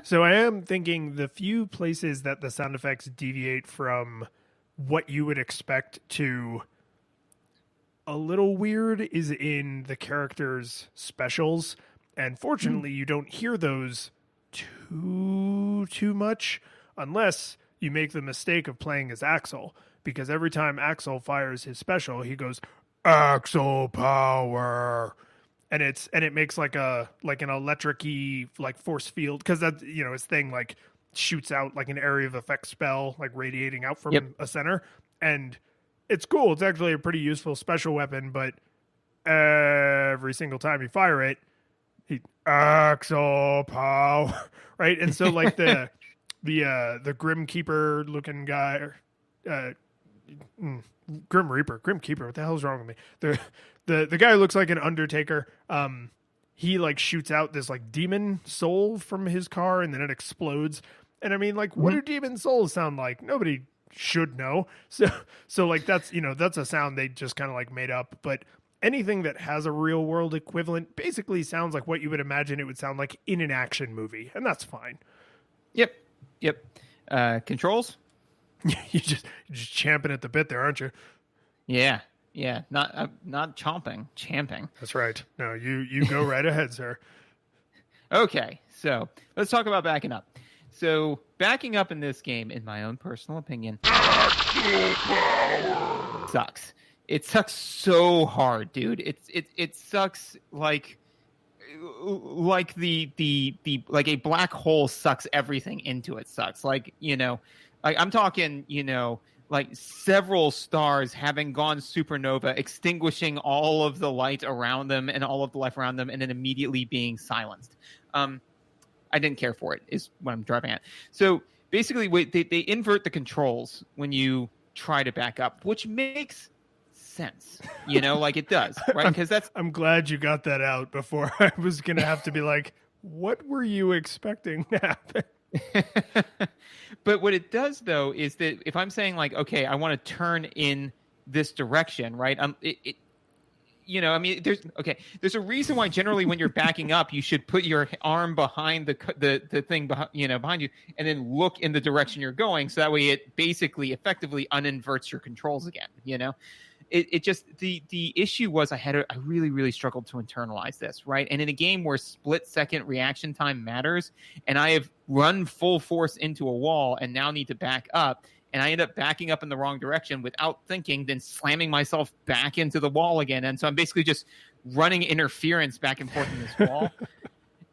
So I am thinking the few places that the sound effects deviate from what you would expect to a little weird is in the characters' specials, and fortunately you don't hear those too much unless you make the mistake of playing as Axel, because every time Axel fires his special, he goes Axel power, and it makes like an electric-y like force field, because that his thing like shoots out like an area of effect spell, like radiating out from a center, and it's cool. It's actually a pretty useful special weapon, but every single time you fire it, he Axel power, right? And so like the Grim Keeper looking guy, Grim Reaper, Grim Keeper. What the hell's wrong with me? The guy who looks like an Undertaker. He like shoots out this like demon soul from his car, and then it explodes. And I mean, like, what do demon souls sound like? Nobody should know. So like that's a sound they just kind of like made up. But anything that has a real world equivalent basically sounds like what you would imagine it would sound like in an action movie, and that's fine. Yep. Controls? You're just champing at the bit there, aren't you? Yeah. Not chomping, champing. That's right. No, you go right ahead, sir. Okay, so let's talk about backing up. So backing up in this game, in my own personal opinion, sucks. It sucks so hard, dude. It sucks like the like a black hole sucks everything into it. Sucks like like I'm talking like several stars having gone supernova, extinguishing all of the light around them and all of the life around them, and then immediately being silenced. I didn't care for it, is what I'm driving at. So basically, they invert the controls when you try to back up, which makes sense, like it does, right? Because I'm glad you got that out before I was going to have to be like, what were you expecting to happen? But what it does, though, is that if I'm saying like, okay, I want to turn in this direction, right? I mean, there's a reason why generally when you're backing up, you should put your arm behind the thing behind you, and then look in the direction you're going, so that way it basically effectively uninverts your controls again. It just the issue was I really, really struggled to internalize this, right? And in a game where split second reaction time matters, and I have run full force into a wall and now need to back up, and I end up backing up in the wrong direction without thinking, then slamming myself back into the wall again. And so I'm basically just running interference back and forth in this wall.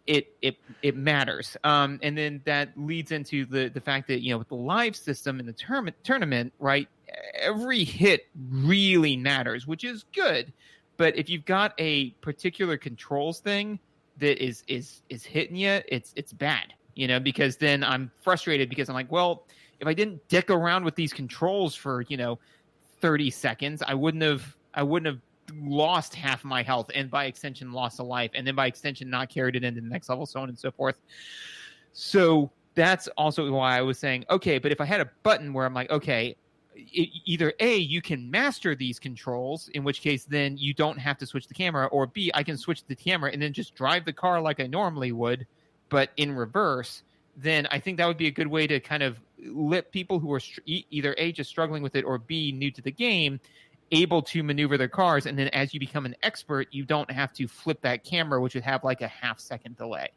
It matters. And then that leads into the fact that, with the live system in the tournament, right, every hit really matters, which is good. But if you've got a particular controls thing that is hitting you, it's bad, because then I'm frustrated because I'm like, well, if I didn't dick around with these controls for 30 seconds, I wouldn't have lost half my health, and by extension lost a life, and then by extension not carried it into the next level, so on and so forth. So that's also why I was saying, okay, but if I had a button where I'm like, okay, either A, you can master these controls, in which case then you don't have to switch the camera, or B, I can switch the camera and then just drive the car like I normally would, but in reverse, then I think that would be a good way to kind of let people who are either A, just struggling with it, or B, new to the game, able to maneuver their cars. And then as you become an expert, you don't have to flip that camera, which would have like a half-second delay.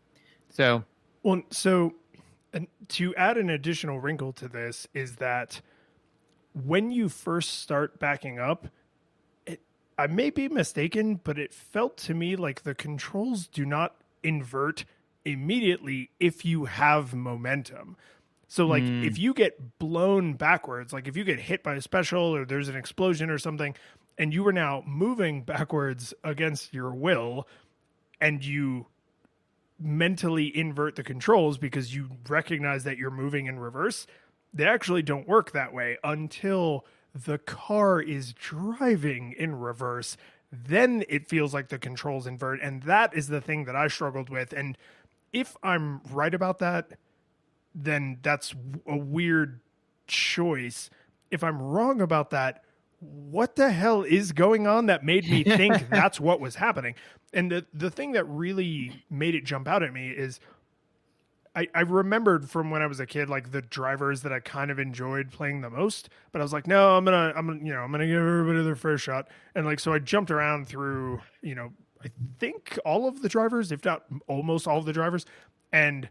So and to add an additional wrinkle to this is that when you first start backing up, I may be mistaken, but it felt to me like the controls do not invert immediately if you have momentum. So like if you get blown backwards, like if you get hit by a special or there's an explosion or something, and you are now moving backwards against your will, and you mentally invert the controls because you recognize that you're moving in reverse, they actually don't work that way until the car is driving in reverse. Then it feels like the controls invert. And that is the thing that I struggled with. And if I'm right about that, then that's a weird choice. If I'm wrong about that, what the hell is going on that made me think that's what was happening? And the thing that really made it jump out at me is I remembered from when I was a kid, like the drivers that I kind of enjoyed playing the most, but I was like, no, I'm gonna give everybody their fair shot. And like, so I jumped around through, I think all of the drivers, if not almost all of the drivers. And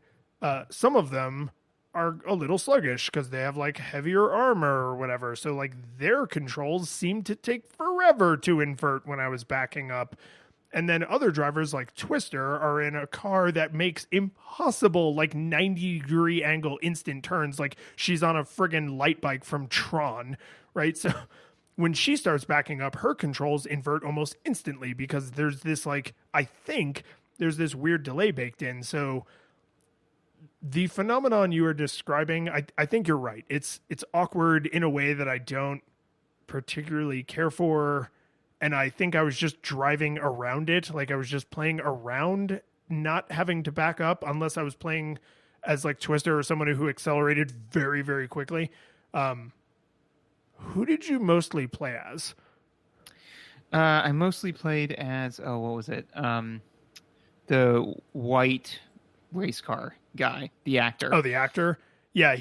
some of them are a little sluggish because they have like heavier armor or whatever. So like their controls seem to take forever to invert when I was backing up. And then other drivers like Twister are in a car that makes impossible like 90-degree angle instant turns. Like she's on a friggin' light bike from Tron, right? So when she starts backing up, her controls invert almost instantly because there's this like, I think there's this weird delay baked in. So the phenomenon you are describing, I think you're right. It's awkward in a way that I don't particularly care for. And I think I was just driving around it. Like I was just playing around, not having to back up unless I was playing as like Twister or someone who accelerated very, very quickly. Who did you mostly play as? I mostly played as, what was it? The white race car guy, the actor. Oh, the actor? Yeah,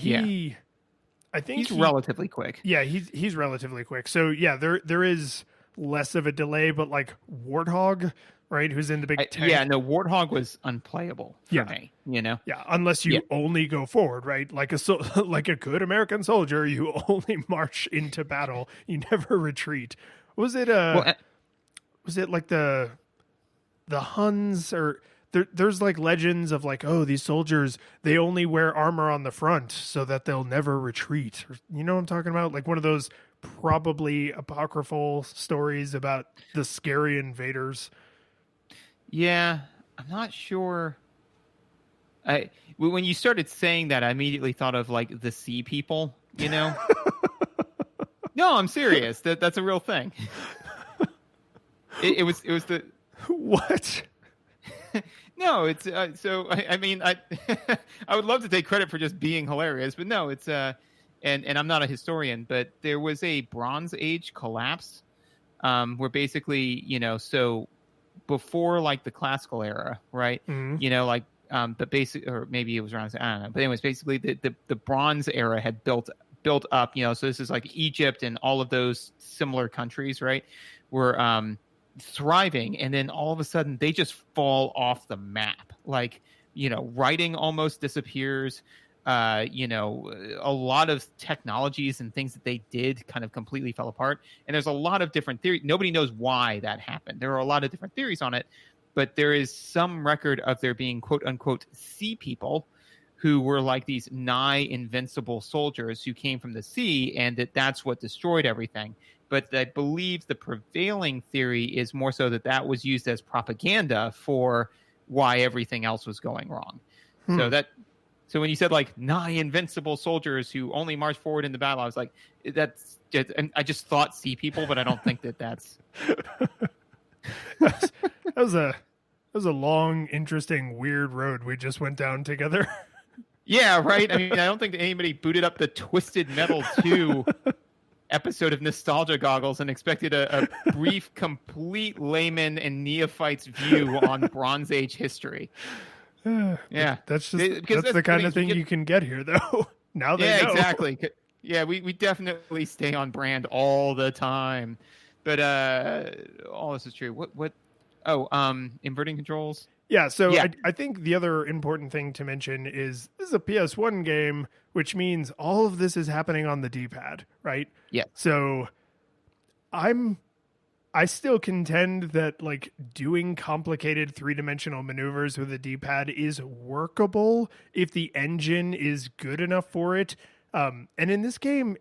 I think he's relatively quick. Yeah, he's relatively quick. So yeah, there is less of a delay, but like Warthog right? Who's in the big tank. Yeah, no, Warthog was unplayable for me, Yeah, unless you only go forward, right? Like like a good American soldier, you only march into battle. You never retreat. Was it was it like the Huns or there's like legends of like, oh, these soldiers, they only wear armor on the front so that they'll never retreat. You know what I'm talking about? Like one of those probably apocryphal stories about the scary invaders. Yeah, I'm not sure. When you started saying that, I immediately thought of like the sea people, No, I'm serious. That's a real thing. It was the what? No, it's so. I mean, I I would love to take credit for just being hilarious, but no, it's and I'm not a historian, but there was a Bronze Age collapse, where basically, so before like the classical era, right? Mm-hmm. Like the basic, or maybe it was around, I don't know, but anyways, basically the Bronze era had built up, so this is like Egypt and all of those similar countries, right? Were thriving, and then all of a sudden they just fall off the map. Like, writing almost disappears. A lot of technologies and things that they did kind of completely fell apart. And there's a lot of different theories. Nobody knows why that happened. There are a lot of different theories on it, but there is some record of there being quote unquote sea people who were like these nigh invincible soldiers who came from the sea, and that's what destroyed everything. But I believe the prevailing theory is more so that was used as propaganda for why everything else was going wrong. So when you said like nigh invincible soldiers who only march forward in the battle, I was like, that's just, and I just thought sea people, but I don't think that's. that was a long, interesting, weird road we just went down together. Yeah, right. I mean, I don't think anybody booted up the Twisted Metal 2 episode of Nostalgia Goggles and expected a brief, complete layman and neophyte's view on Bronze Age history. Yeah, that's the kind of thing you can get here, though. Now they know. Exactly. Yeah, we definitely stay on brand all the time, but all this is true. What? Oh, inverting controls. Yeah, so yeah. I think the other important thing to mention is this is a PS1 game, which means all of this is happening on the D-pad, right? Yeah. So I still contend that like doing complicated three-dimensional maneuvers with a D-pad is workable if the engine is good enough for it. And in this game,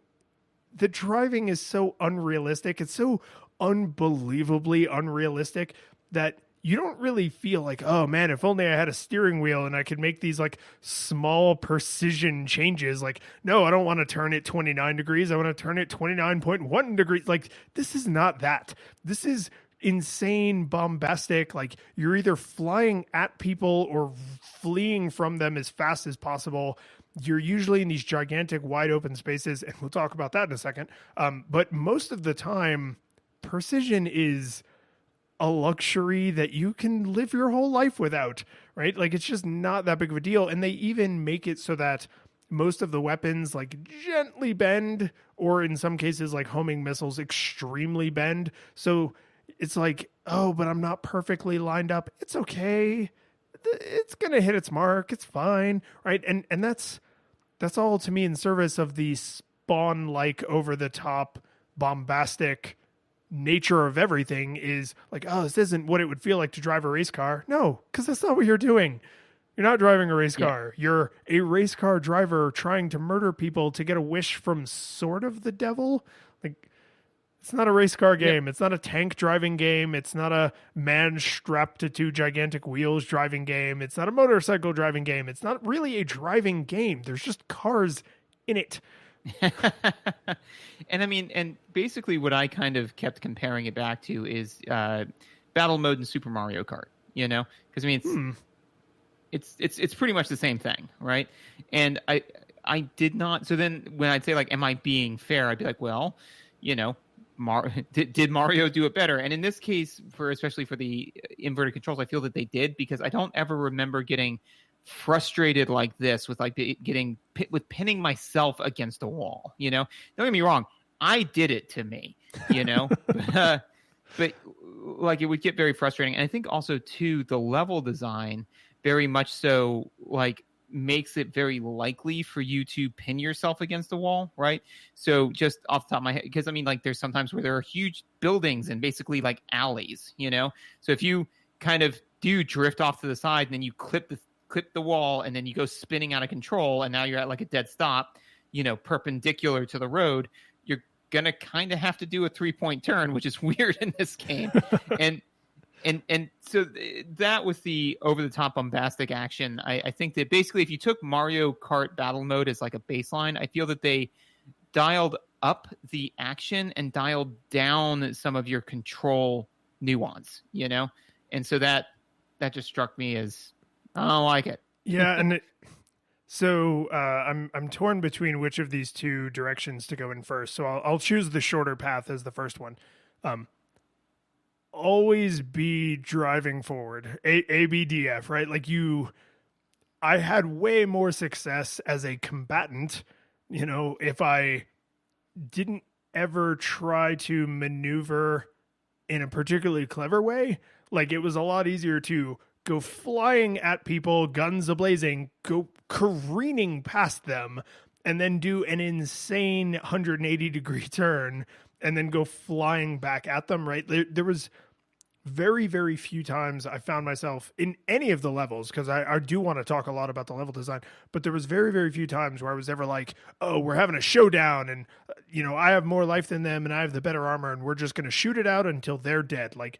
the driving is so unrealistic. It's so unbelievably unrealistic that you don't really feel like, oh man, if only I had a steering wheel and I could make these like small precision changes. Like, no, I don't want to turn it 29 degrees. I want to turn it 29.1 degrees. Like, this is not that. This is insane, bombastic. Like, you're either flying at people or fleeing from them as fast as possible. You're usually in these gigantic wide open spaces, and we'll talk about that in a second. But most of the time, precision is a luxury that you can live your whole life without, right? Like, it's just not that big of a deal. And they even make it so that most of the weapons like gently bend, or in some cases like homing missiles extremely bend. So it's like, oh, but I'm not perfectly lined up. It's okay. It's going to hit its mark. It's fine. Right. And that's all to me in service of the Spawn like over the top bombastic nature of everything. Is like, oh, this isn't what it would feel like to drive a race car. No, because that's not what you're doing. You're not driving a race car. You're a race car driver trying to murder people to get a wish from sort of the devil. Like, it's not a race car game. It's not a tank driving game. It's not a man strapped to two gigantic wheels driving game. It's not a motorcycle driving game. It's not really a driving game. There's just cars in it. And I mean, and basically what I kind of kept comparing it back to is battle mode in Super Mario Kart, because I mean, it's pretty much the same thing, right? And I did not. So then when I'd say like, am I being fair? I'd be like, well, did Mario do it better? And in this case, especially for the inverted controls, I feel that they did, because I don't ever remember getting frustrated like this with like pinning myself against a wall. Don't get me wrong, I did it to me, but like it would get very frustrating. And I think also too the level design very much so like makes it very likely for you to pin yourself against the wall, right? So just off the top of my head, because I mean, like there's sometimes where there are huge buildings and basically like alleys, you know. So if you kind of do drift off to the side and then you clip the wall and then you go spinning out of control and now you're at like a dead stop, you know, perpendicular to the road, you're gonna kind of have to do a 3-point turn, which is weird in this game. And so that was the over the top bombastic action. I think that basically if you took Mario Kart battle mode as like a baseline, I feel that they dialed up the action and dialed down some of your control nuance, you know? And so that just struck me as, I don't like it. Yeah. And so I'm torn between which of these two directions to go in first. So I'll choose the shorter path as the first one. Always be driving forward. ABDF, right? Like I had way more success as a combatant, you know, if I didn't ever try to maneuver in a particularly clever way. Like it was a lot easier to go flying at people, guns ablazing, go careening past them, and then do an insane 180-degree turn and then go flying back at them, right? There was very, very few times I found myself in any of the levels, because I do want to talk a lot about the level design, but there was very, very few times where I was ever like, oh, we're having a showdown and, you know, I have more life than them and I have the better armor and we're just going to shoot it out until they're dead. Like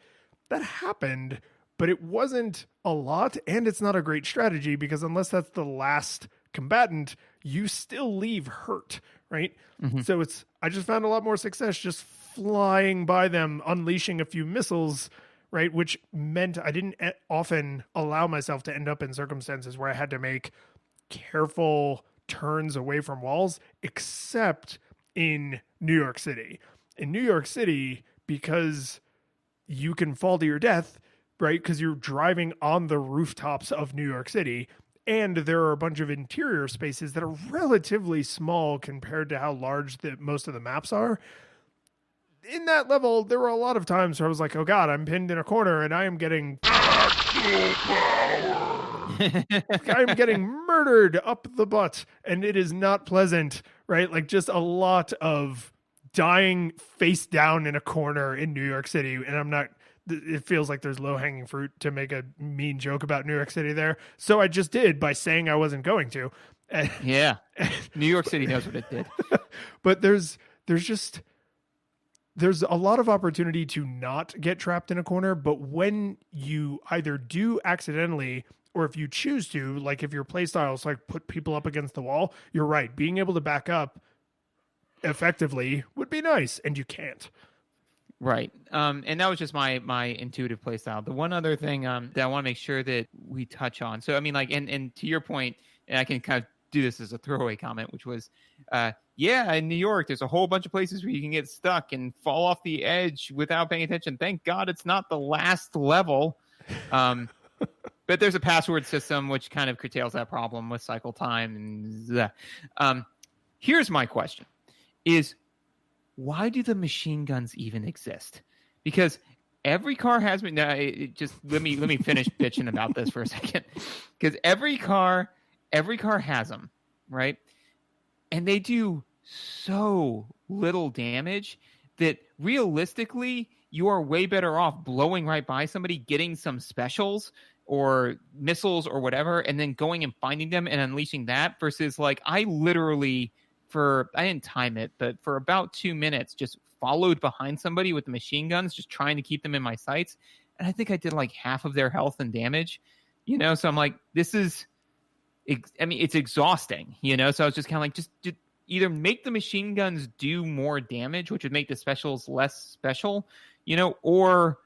that happened, but it wasn't a lot, and it's not a great strategy because unless that's the last combatant, you still leave hurt, right? Mm-hmm. So I just found a lot more success just flying by them, unleashing a few missiles, right? Which meant I didn't often allow myself to end up in circumstances where I had to make careful turns away from walls, except in New York City. In New York City, because you can fall to your death, right? Because you're driving on the rooftops of New York City, and there are a bunch of interior spaces that are relatively small compared to how large most of the maps are. In that level, there were a lot of times where I was like, oh God, I'm pinned in a corner and I am getting I'm getting murdered up the butt, and it is not pleasant, right? Like just a lot of dying face down in a corner in New York City. And it feels like there's low-hanging fruit to make a mean joke about New York City there. So I just did by saying I wasn't going to. Yeah. New York City knows what it did. But there's a lot of opportunity to not get trapped in a corner, but when you either do accidentally or if you choose to, like if your playstyle is like put people up against the wall, you're right. Being able to back up effectively would be nice, and you can't. Right. And that was just my intuitive play style. The one other thing that I want to make sure that we touch on. So, I mean, like, and to your point, and I can kind of do this as a throwaway comment, which was, yeah, in New York, there's a whole bunch of places where you can get stuck and fall off the edge without paying attention. Thank God it's not the last level. But there's a password system, which kind of curtails that problem with cycle time. And here's my question is, why do the machine guns even exist? Because every car has me. Now, just let me finish bitching about this for a second. Because every car has them, right? And they do so little damage that realistically, you are way better off blowing right by somebody, getting some specials or missiles or whatever, and then going and finding them and unleashing that versus like I literally. I didn't time it, but for about 2 minutes, just followed behind somebody with the machine guns, just trying to keep them in my sights. And I think I did like half of their health and damage, you know? So I'm like, it's exhausting, you know? So I was just kind of like, just either make the machine guns do more damage, which would make the specials less special, you know, or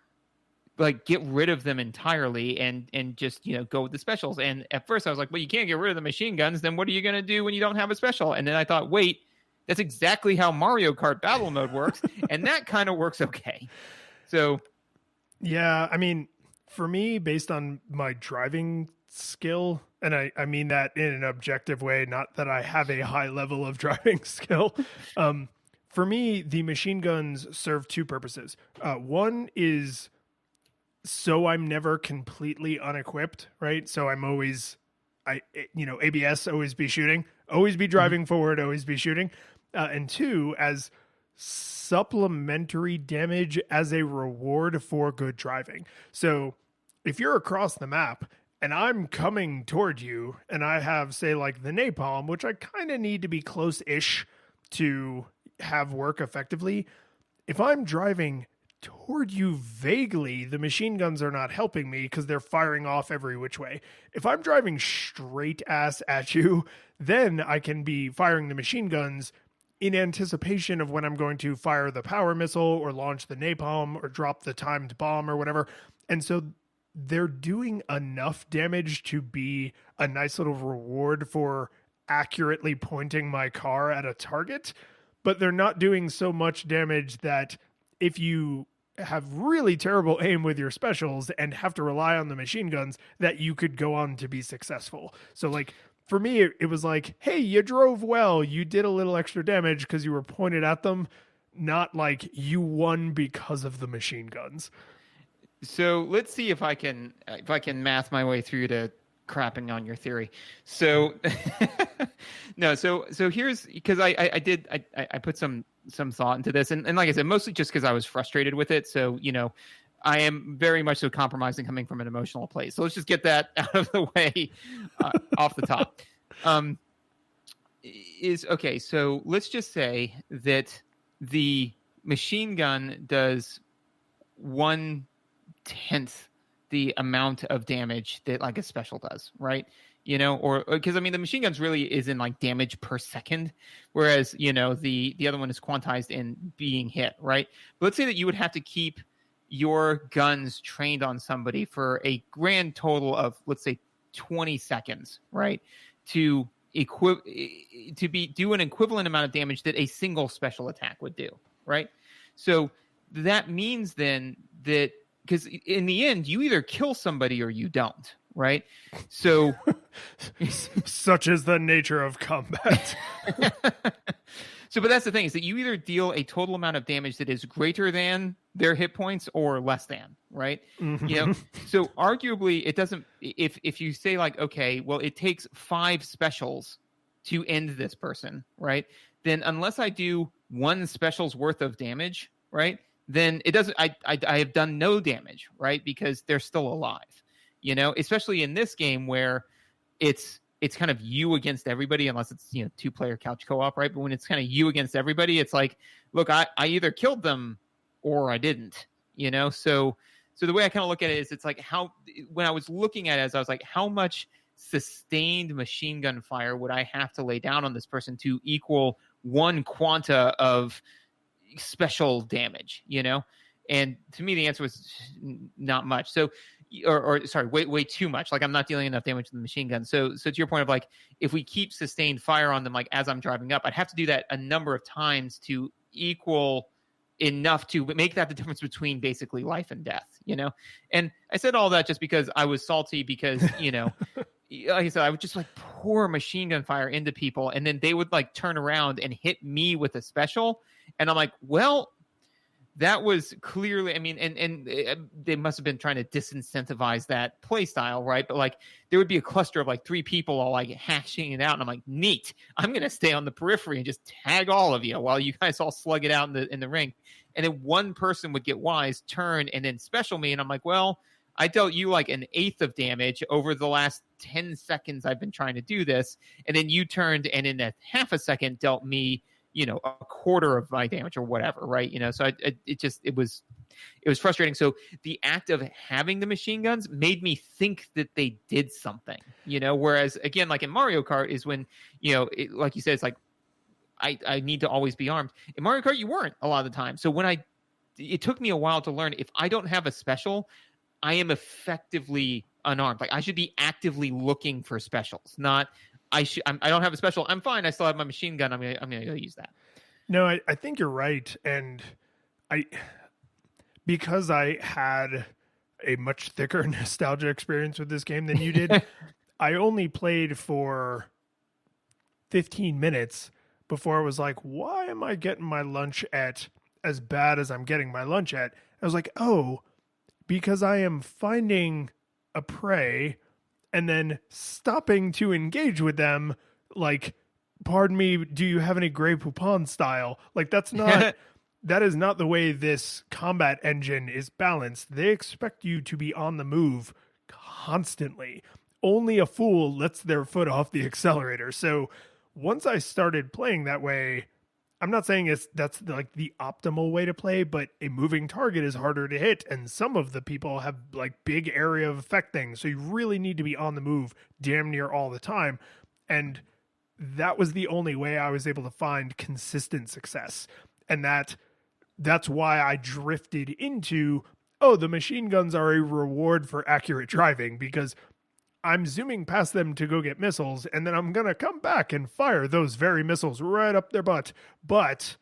like get rid of them entirely and just, you know, go with the specials. And at first I was like, well, you can't get rid of the machine guns. Then what are you going to do when you don't have a special? And then I thought, wait, that's exactly how Mario Kart battle mode works. And that kind of works okay. So. Yeah. I mean, for me, based on my driving skill, and I mean that in an objective way, not that I have a high level of driving skill. For me, the machine guns serve two purposes. One is so I'm never completely unequipped, right? So I'm always, ABS, always be shooting, always be driving forward, always be shooting. And two, as supplementary damage as a reward for good driving. So if you're across the map and I'm coming toward you and I have, say, like the napalm, which I kind of need to be close ish to have work effectively, if I'm driving toward you vaguely, the machine guns are not helping me because they're firing off every which way. If I'm driving straight ass at you, then I can be firing the machine guns in anticipation of when I'm going to fire the power missile or launch the napalm or drop the timed bomb or whatever. And so they're doing enough damage to be a nice little reward for accurately pointing my car at a target, but they're not doing so much damage that if you have really terrible aim with your specials and have to rely on the machine guns, that you could go on to be successful. So like for me, it was like, hey, you drove well, you did a little extra damage because you were pointed at them, not like you won because of the machine guns. So let's see if I can math my way through to crapping on your theory. So no, so here's, because I put some thought into this, and like I said, mostly just because I was frustrated with it. So I am very much so compromising coming from an emotional place. So let's just get that out of the way off the top. Okay. So let's just say that the machine gun does 1/10 the amount of damage that like a special does, right? Or because I mean the machine guns really is in like damage per second, whereas the other one is quantized in being hit, right? But let's say that you would have to keep your guns trained on somebody for a grand total of, let's say, 20 seconds, right? To do an equivalent amount of damage that a single special attack would do, right? So that means then that, because in the end, you either kill somebody or you don't, right? So such is the nature of combat. So, but that's the thing, is that you either deal a total amount of damage that is greater than their hit points or less than, right? Mm-hmm. So arguably it doesn't, if you say like, okay, well, it takes 5 specials to end this person, right? Then unless I do 1 special's worth of damage, right? Then it doesn't, I have done no damage, right? Because they're still alive, especially in this game where it's kind of you against everybody, unless it's 2-player couch co-op, right? But when it's kind of you against everybody, it's like, look, I either killed them or I didn't, So the way I kind of look at it is, it's like when I was looking at it, I was like, how much sustained machine gun fire would I have to lay down on this person to equal 1 quanta of special damage, And to me, the answer was not much. So, or sorry, way too much. Like I'm not dealing enough damage to the machine gun. So to your point of like, if we keep sustained fire on them, like as I'm driving up, I'd have to do that a number of times to equal enough to make that the difference between basically life and death, And I said all that just because I was salty because, like I said, I would just like pour machine gun fire into people, and then they would like turn around and hit me with a special. And I'm like, well, that was clearly, I mean, and they must have been trying to disincentivize that play style, right? But like, there would be a cluster of like 3 people all like hashing it out, and I'm like, neat. I'm gonna stay on the periphery and just tag all of you while you guys all slug it out in the ring. And then one person would get wise, turn, and then special me, and I'm like, well, I dealt you like 1/8 of damage over the last 10 seconds I've been trying to do this, and then you turned and in a half a second dealt me, a quarter of my damage or whatever, right? So it was frustrating. So the act of having the machine guns made me think that they did something, whereas again, like in Mario Kart is when, like you said, it's like, I need to always be armed. In Mario Kart, you weren't a lot of the time. So it took me a while to learn, if I don't have a special, I am effectively unarmed. Like I should be actively looking for specials, not I don't have a special. I'm fine. I still have my machine gun. I'm gonna go use that. No, I think you're right. And because I had a much thicker nostalgia experience with this game than you did, I only played for 15 minutes before I was like, why am I getting my lunch at as bad as I'm getting my lunch at? I was like, oh, because I am finding a prey and then stopping to engage with them, like, pardon me, do you have any Grey Poupon style? Like, that is not the way this combat engine is balanced. They expect you to be on the move constantly. Only a fool lets their foot off the accelerator. So once I started playing that way, I'm not saying that's like the optimal way to play, but a moving target is harder to hit, and some of the people have like big area of effect things. So you really need to be on the move damn near all the time. And that was the only way I was able to find consistent success. And that's why I drifted into, oh, the machine guns are a reward for accurate driving, because I'm zooming past them to go get missiles, and then I'm going to come back and fire those very missiles right up their butt. But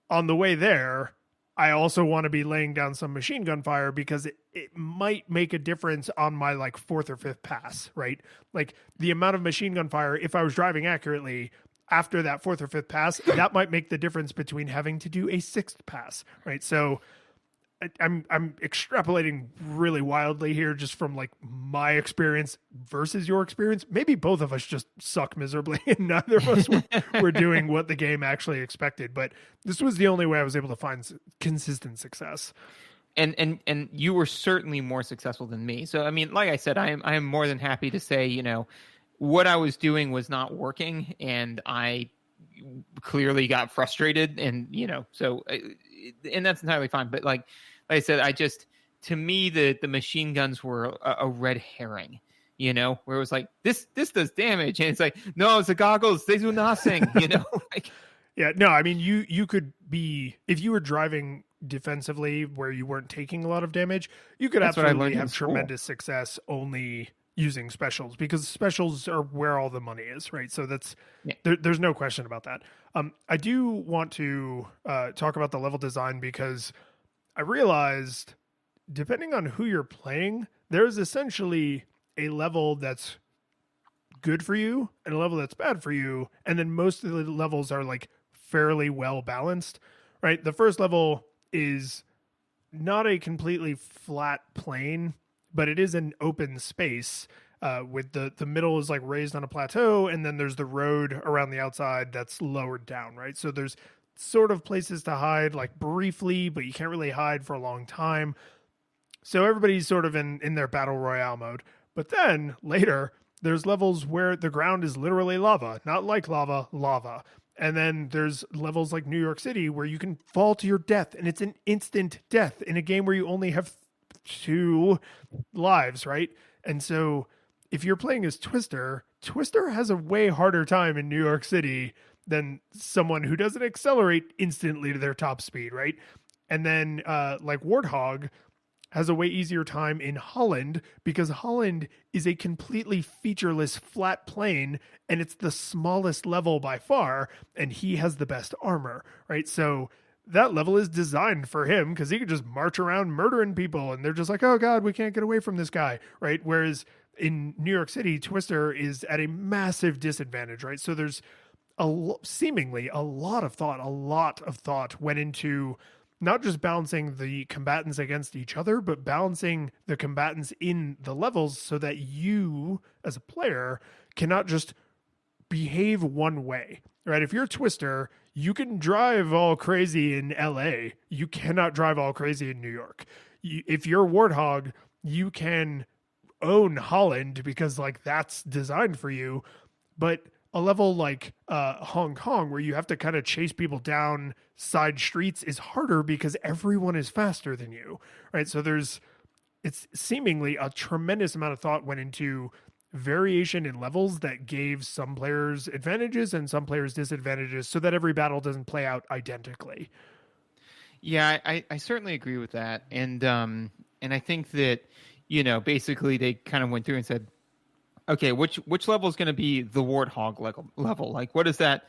on the way there, I also want to be laying down some machine gun fire, because it might make a difference on my like fourth or fifth pass, right? Like the amount of machine gun fire, if I was driving accurately after that fourth or fifth pass, that might make the difference between having to do a sixth pass, right? So I'm extrapolating really wildly here, just from like my experience versus your experience. Maybe both of us just suck miserably and neither of us were doing what the game actually expected. But this was the only way I was able to find consistent success. And you were certainly more successful than me. So I mean, like I said, I am more than happy to say, you know, what I was doing was not working, and I clearly got frustrated, and you know, so and that's entirely fine. But like I said, to me the machine guns were a red herring, you know, where it was like this does damage, and it's like, no, it's the goggles, they do nothing, you know. Like, yeah, no, I mean, you could be, if you were driving defensively where you weren't taking a lot of damage, you could absolutely have tremendous success only using specials, because specials are where all the money is, right? So there's no question about that. I do want to talk about the level design, because I realized, depending on who you're playing, there's essentially a level that's good for you and a level that's bad for you, and then most of the levels are like fairly well balanced, right? The first level is not a completely flat plane, but it is an open space with the middle is like raised on a plateau, and then there's the road around the outside that's lowered down, right? So there's sort of places to hide like briefly, but you can't really hide for a long time. So everybody's sort of in their battle royale mode. But then later, there's levels where the ground is literally lava, not like lava. And then there's levels like New York City where you can fall to your death, and it's an instant death in a game where you only have 2 lives, right? And so if you're playing as Twister has a way harder time in New York City than someone who doesn't accelerate instantly to their top speed, right? And then like Warthog has a way easier time in Holland, because Holland is a completely featureless flat plane, and it's the smallest level by far, and he has the best armor, right? So that level is designed for him, because he could just march around murdering people, and they're just like, oh God, we can't get away from this guy, right? Whereas in New York City, Twister is at a massive disadvantage, right? So there's seemingly a lot of thought went into not just balancing the combatants against each other, but balancing the combatants in the levels so that you, as a player, cannot just behave one way, right? If you're a Twister, you can drive all crazy in LA. You cannot drive all crazy in New York. If you're Warthog, you can own Holland, because like that's designed for you. But a level like Hong Kong, where you have to kind of chase people down side streets, is harder because everyone is faster than you, right? So it's seemingly a tremendous amount of thought went into variation in levels that gave some players advantages and some players disadvantages, so that every battle doesn't play out identically. Yeah, I certainly agree with that. And I think that, you know, basically they kind of went through and said, okay, which level is going to be the Warthog level? Like, what does that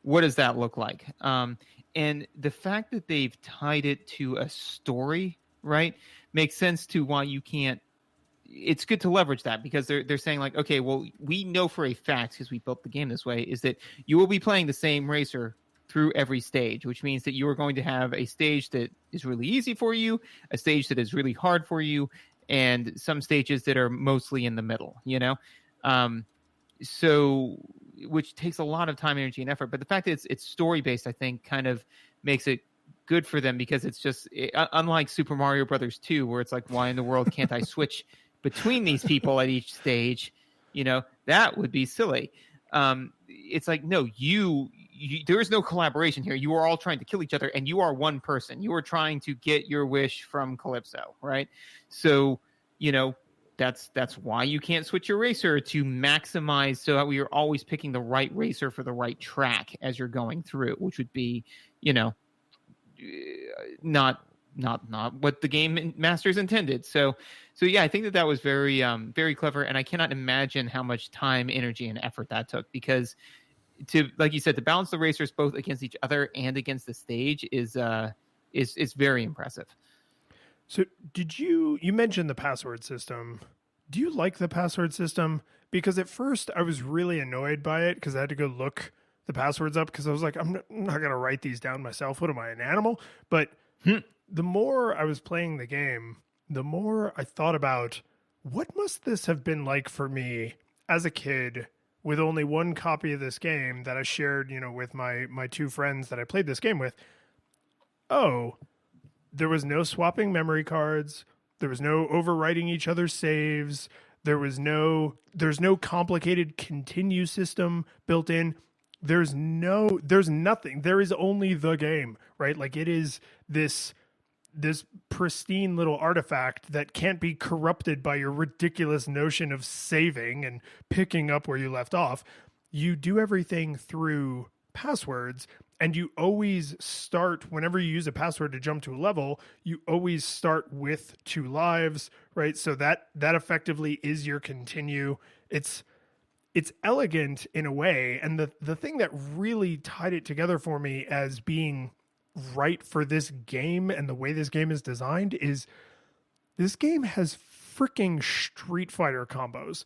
look like? And the fact that they've tied it to a story, right, makes sense to why you can't. It's good to leverage that, because they're saying like, okay, well, we know for a fact, because we built the game this way, is that you will be playing the same racer through every stage, which means that you are going to have a stage that is really easy for you, a stage that is really hard for you, and some stages that are mostly in the middle, so which takes a lot of time, energy, and effort. But the fact that it's story based, I think, kind of makes it good for them, because it's just unlike Super Mario Brothers 2, where it's like, why in the world can't I switch between these people at each stage? That would be silly. It's like, no, you there is no collaboration here. You are all trying to kill each other, and you are one person. You are trying to get your wish from Calypso, right? So, that's why you can't switch your racer, to maximize, so that we are always picking the right racer for the right track as you're going through, which would be, not what the game masters intended. So yeah, I think that was very, very clever, and I cannot imagine how much time, energy, and effort that took, because like you said, to balance the racers both against each other and against the stage is very impressive. So you mentioned the password system. Do you like the password system? Because at first I was really annoyed by it, because I had to go look the passwords up, because I was like, I'm not going to write these down myself. What am I, an animal? But the more I was playing the game, the more I thought about, what must this have been like for me as a kid with only one copy of this game that I shared, with my two friends that I played this game with. Oh, there was no swapping memory cards. There was no overwriting each other's saves. There's no complicated continue system built in. There's nothing. There is only the game, right? Like, it is this pristine little artifact that can't be corrupted by your ridiculous notion of saving and picking up where you left off. You do everything through passwords, and you always start, whenever you use a password to jump to a level, you always start with 2 lives, right? So that effectively is your continue. It's elegant in a way, and the thing that really tied it together for me as being right for this game and the way this game is designed is this game has freaking Street Fighter combos.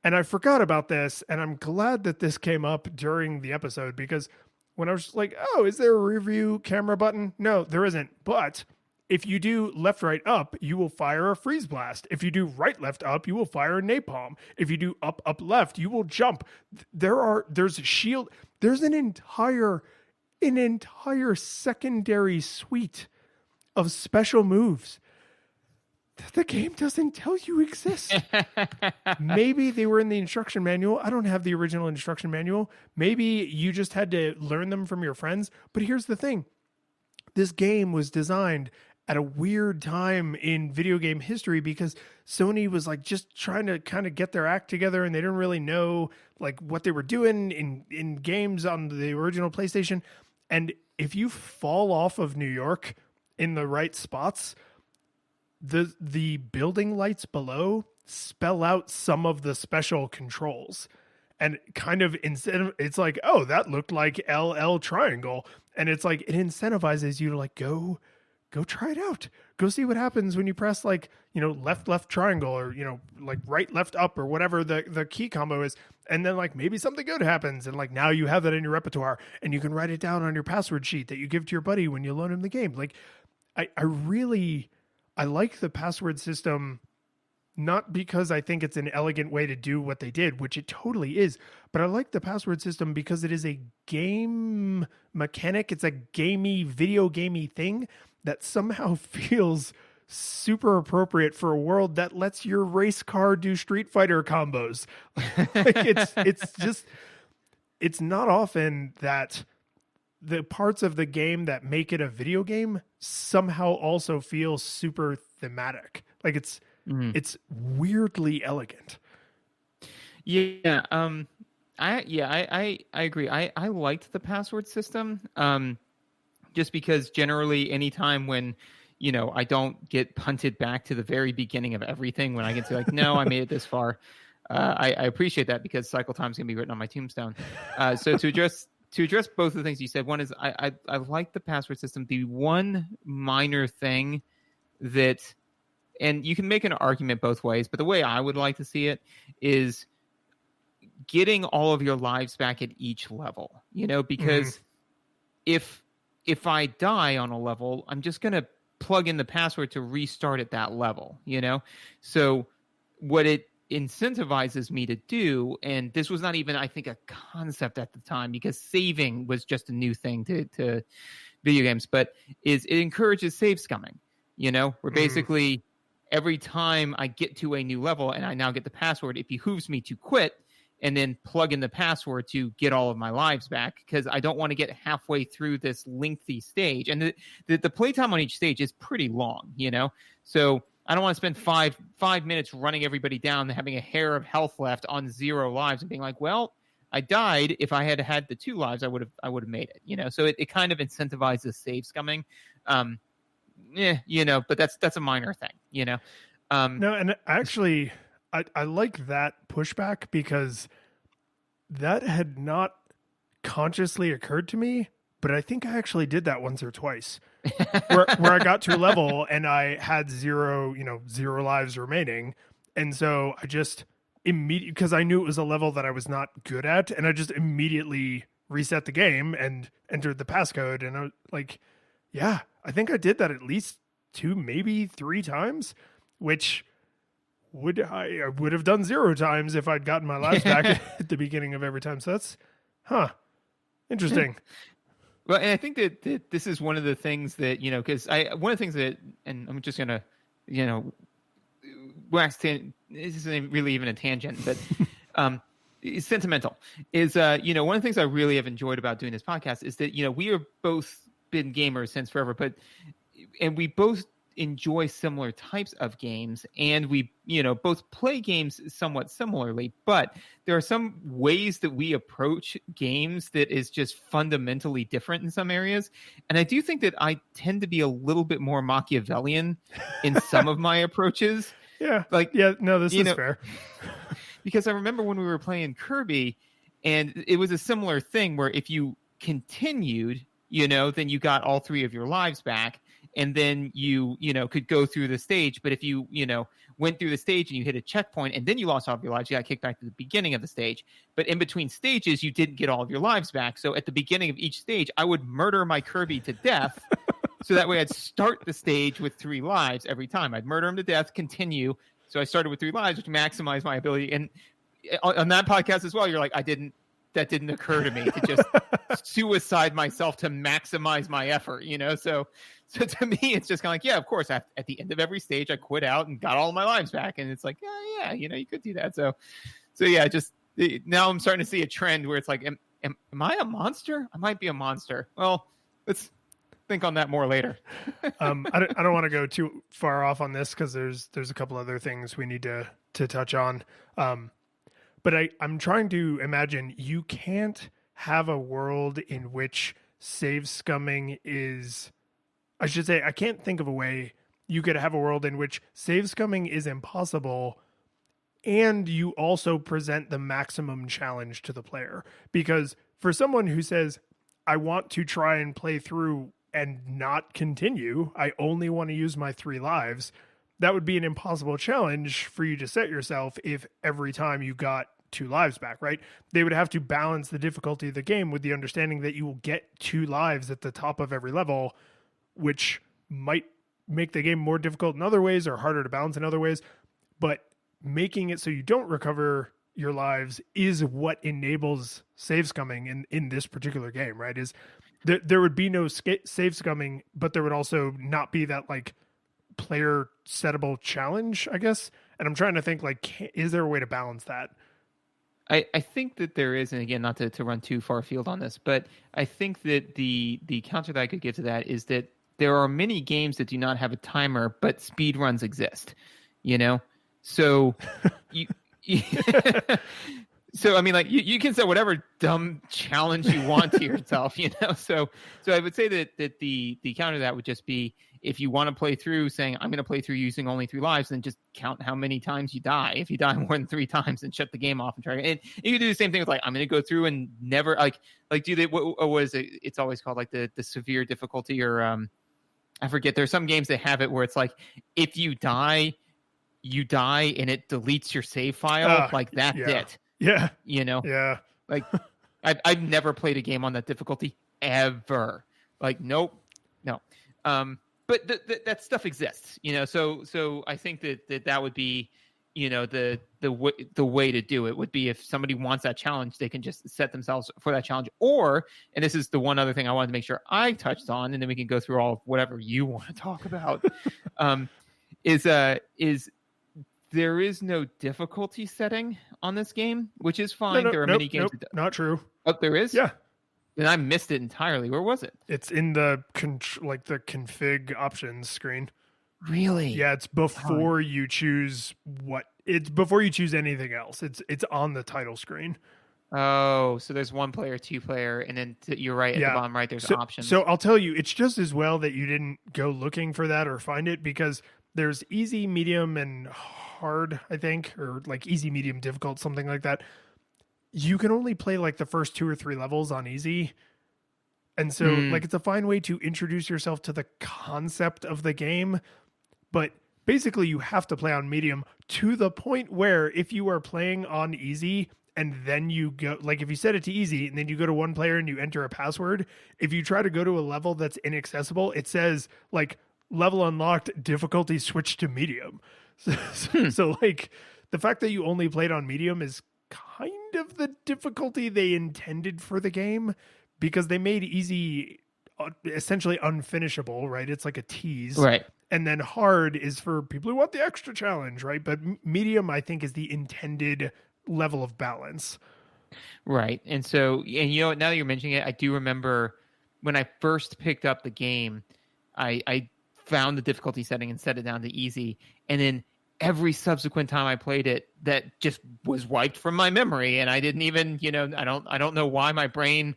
And I forgot about this, and I'm glad that this came up during the episode, because when I was like, oh, is there a review camera button? No, there isn't. But if you do left, right, up, you will fire a freeze blast. If you do right, left, up, you will fire a napalm. If you do up, up, left, you will jump. There's a shield. There's an entire secondary suite of special moves that the game doesn't tell you exist. Maybe they were in the instruction manual. I don't have the original instruction manual. Maybe you just had to learn them from your friends. But here's the thing. This game was designed at a weird time in video game history, because Sony was like just trying to kind of get their act together, and they didn't really know like what they were doing in games on the original PlayStation. And if you fall off of New York in the right spots, the building lights below spell out some of the special controls, and kind of it's like, oh, that looked like LL triangle, and it's like it incentivizes you to like go try it out, go see what happens when you press like left triangle, or like right left up, or whatever the key combo is, and then like maybe something good happens, and like now you have that in your repertoire, and you can write it down on your password sheet that you give to your buddy when you loan him the game. Like I like the password system, not because I think it's an elegant way to do what they did, which it totally is, but I like the password system because it is a game mechanic. It's a video gamey thing that somehow feels super appropriate for a world that lets your race car do Street Fighter combos. Like it's not often that the parts of the game that make it a video game somehow also feel super thematic. Like it's weirdly elegant. Yeah. I agree. I liked the password system. Just because generally anytime when, I don't get punted back to the very beginning of everything, when I can say like, no, I made it this far. I appreciate that, because cycle time is going to be written on my tombstone. So to address both of the things you said, one is I like the password system. The one minor thing that, and you can make an argument both ways, but the way I would like to see it is getting all of your lives back at each level, because if I die on a level, I'm just going to plug in the password to restart at that level, So what it incentivizes me to do, and this was not even, I think, a concept at the time because saving was just a new thing to video games, but it encourages save scumming, where basically every time I get to a new level and I now get the password, it behooves me to quit and then plug in the password to get all of my lives back, because I don't want to get halfway through this lengthy stage. And the playtime on each stage is pretty long, So I don't want to spend five minutes running everybody down and having a hair of health left on 0 lives and being like, well, I died. If I had had the 2 lives, I would have made it, So it kind of incentivizes save scumming. But that's a minor thing, No, and actually, I like that pushback because that had not consciously occurred to me, but I think I actually did that once or twice, where I got to a level and I had 0 lives remaining, and so I just immediately, because I knew it was a level that I was not good at, and I just immediately reset the game and entered the passcode, and I was like, yeah, I think I did that at least 2, maybe 3 times, which I would have done 0 times if I'd gotten my lives back at the beginning of every time. So that's, interesting. Well, and I think that this is one of the things that, because one of the things that, and I'm just going to, this isn't really even a tangent, but it's sentimental, is, one of the things I really have enjoyed about doing this podcast is that, we have both been gamers since forever, and we both enjoy similar types of games, and we both play games somewhat similarly, but there are some ways that we approach games that is just fundamentally different in some areas. And I do think that I tend to be a little bit more Machiavellian in some of my approaches. This is fair. Because I remember when we were playing Kirby, and it was a similar thing where if you continued, then you got all 3 of your lives back. And then you could go through the stage. But if you, went through the stage and you hit a checkpoint and then you lost all of your lives, you got kicked back to the beginning of the stage. But in between stages, you didn't get all of your lives back. So at the beginning of each stage, I would murder my Kirby to death. So that way I'd start the stage with 3 lives every time. I'd murder him to death, continue. So I started with 3 lives, which maximized my ability. And on that podcast as well, you're like, that didn't occur to me to just suicide myself to maximize my effort, So to me, it's just kind of like, yeah, of course. At the end of every stage, I quit out and got all of my lives back, and it's like, yeah, you could do that. So yeah, just now I'm starting to see a trend where it's like, am I a monster? I might be a monster. Well, let's think on that more later. I don't want to go too far off on this because there's a couple other things we need to touch on. But I'm trying to imagine you can't have a world in which save scumming is. I should say, I can't think of a way you could have a world in which save scumming is impossible and you also present the maximum challenge to the player. Because for someone who says, I want to try and play through and not continue, I only want to use my 3 lives, that would be an impossible challenge for you to set yourself if every time you got 2 lives back, right? They would have to balance the difficulty of the game with the understanding that you will get 2 lives at the top of every level, which might make the game more difficult in other ways or harder to balance in other ways. But making it so you don't recover your lives is what enables save scumming in this particular game, right? Is there would be no save scumming, but there would also not be that like player settable challenge, I guess. And I'm trying to think like, is there a way to balance that? I think that there is, and again, not to run too far afield on this, but I think that the counter that I could give to that is that there are many games that do not have a timer, but speed runs exist, So so I mean, like you can set whatever dumb challenge you want to yourself, So I would say that the counter to that would just be, if you want to play through saying, I'm going to play through using only 3 lives, then just count how many times you die. If you die more than 3 times, then shut the game off and try. And you can do the same thing with like, I'm going to go through and never do they, what is it? It's always called like the severe difficulty, or I forget. There's some games that have it where it's like, if you die and it deletes your save file. Like that's it. Yeah. Yeah. Yeah. Like I've never played a game on that difficulty ever. Like, nope, no. But that stuff exists, So I think that would be, the way to do it would be if somebody wants that challenge, they can just set themselves for that challenge. Or, and this is the one other thing I wanted to make sure I touched on, and then we can go through all of whatever you want to talk about. Is there is no difficulty setting on this game, which is fine. There are many games. Not true. Oh, there is? Yeah. And I missed it entirely. Where was it? It's in the the config options screen. Really? Yeah, it's before you choose it's before you choose anything else. It's on the title screen. Oh, so there's 1 player, 2 player, and then you're right at the bottom right. There's options. So I'll tell you, it's just as well that you didn't go looking for that or find it, because there's easy, medium, and hard, I think, or like easy, medium, difficult, something like that. You can only play like the first 2 or 3 levels on easy. And so like it's a fine way to introduce yourself to the concept of the game, but basically you have to play on medium to the point where if you are playing on easy and then you go, like if you set it to easy and then you go to 1 player and you enter a password, if you try to go to a level that's inaccessible, it says like level unlocked, difficulty switched to medium. So like the fact that you only played on medium is kind of the difficulty they intended for the game, because they made easy essentially unfinishable, right? It's like a tease. Right. And then hard is for people who want the extra challenge, right? But medium, I think, is the intended level of balance. Right. And so, and now that you're mentioning it, I do remember when I first picked up the game, I found the difficulty setting and set it down to easy. And then every subsequent time I played it, that just was wiped from my memory. And I didn't even, I don't know why my brain,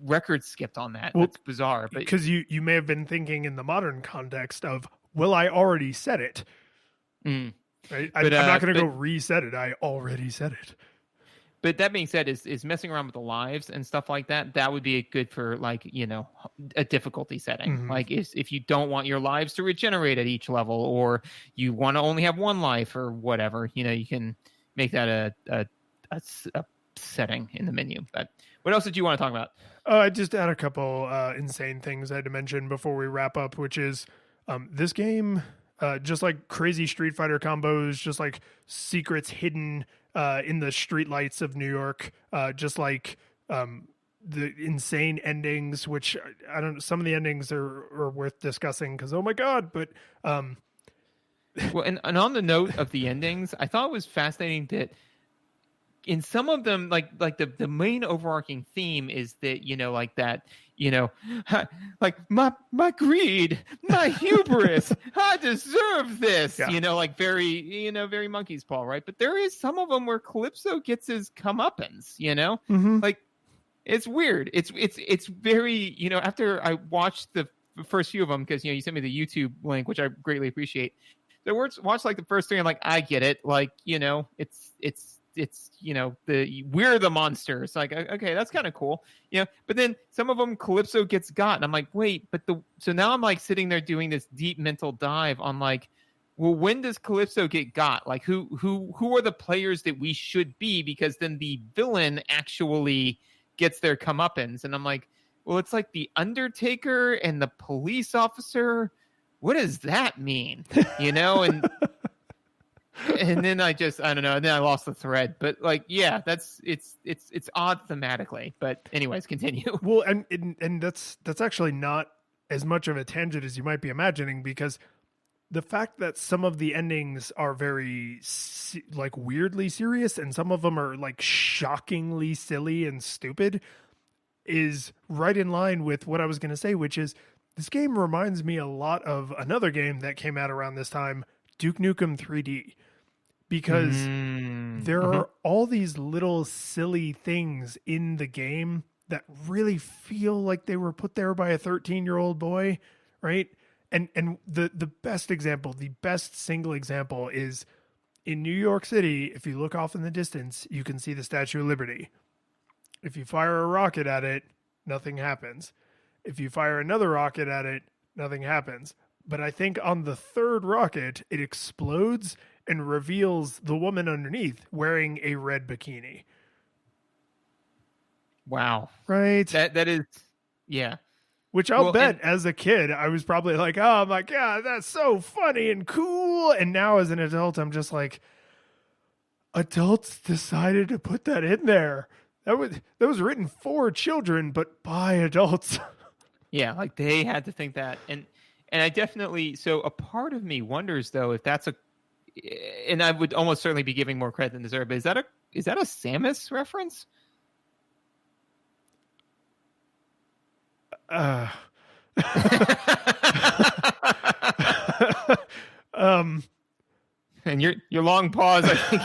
record skipped on that. Well, that's bizarre. But because you may have been thinking in the modern context of, well, I already said it. Right? I'm not going to go reset it. I already said it. But that being said, is messing around with the lives and stuff like that, that would be good for like, a difficulty setting. Mm-hmm. Like if you don't want your lives to regenerate at each level, or you want to only have 1 life or whatever, you can make that a setting in the menu. But what else did you want to talk about? I just had a couple insane things I had to mention before we wrap up, which is this game, just like crazy Street Fighter combos, just like secrets hidden in the streetlights of New York, just like the insane endings, which I don't know, some of the endings are worth discussing because, oh my God, but well, and on the note of the endings, I thought it was fascinating that in some of them, like the main overarching theme is that, like that, like my greed, my hubris, I deserve this, like very, very monkey's paw, right? But there is some of them where Calypso gets his comeuppance, Mm-hmm. like it's weird. It's very, after I watched the first few of them, because, you sent me the YouTube link, which I greatly appreciate. So watch like the first 3 and like, I get it. Like, it's we're the monsters. Like, okay, that's kind of cool. But then some of them Calypso gets got, and I'm like, wait, so now I'm like sitting there doing this deep mental dive on like, well, when does Calypso get got? Like who are the players that we should be? Because then the villain actually gets their comeuppance. And I'm like, well, it's like the Undertaker and the police officer. What does that mean? And then I don't know. And then I lost the thread. But like, yeah, it's odd thematically. But anyways, continue. Well, and that's actually not as much of a tangent as you might be imagining, because the fact that some of the endings are very like weirdly serious and some of them are like shockingly silly and stupid is right in line with what I was going to say, which is this game reminds me a lot of another game that came out around this time, Duke Nukem 3D, because there are all these little silly things in the game that really feel like they were put there by a 13-year-old boy, right? And the best example, the best single example is in New York City. If you look off in the distance, you can see the Statue of Liberty. If you fire a rocket at it, nothing happens. If you fire another rocket at it, nothing happens. But I think on the 3rd rocket, it explodes and reveals the woman underneath wearing a red bikini. Wow. right? That is, yeah. Which I'll Well, bet as a kid, I was probably like, oh my God, that's so funny and cool. And now as an adult, I'm just like, adults decided to put that in there. That was written for children, but by adults. yeah, like they had to think that. And I definitely, so a part of me wonders though, if that's and I would almost certainly be giving more credit than deserved, but is that a Samus reference? Uh, And your long pause, I think,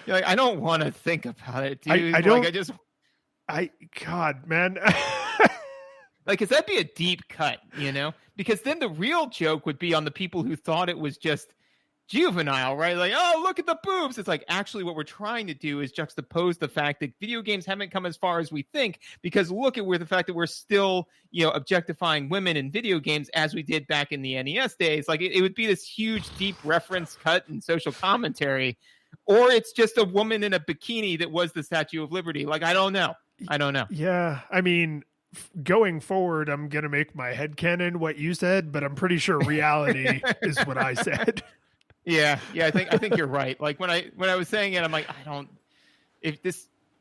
you're like, I don't want to think about it, dude. I don't. Like, God, man. like, because that'd be a deep cut, Because then the real joke would be on the people who thought it was just juvenile, right? Like, oh, look at the boobs. It's like, actually what we're trying to do is juxtapose the fact that video games haven't come as far as we think, because look at the fact that we're still, objectifying women in video games as we did back in the NES days. Like it would be this huge, deep reference cut and social commentary, or it's just a woman in a bikini that was the Statue of Liberty. Like, I don't know. Yeah. I mean, going forward, I'm going to make my headcanon what you said, but I'm pretty sure reality is what I said. Yeah, I think you're right. Like when I was saying it, I'm like,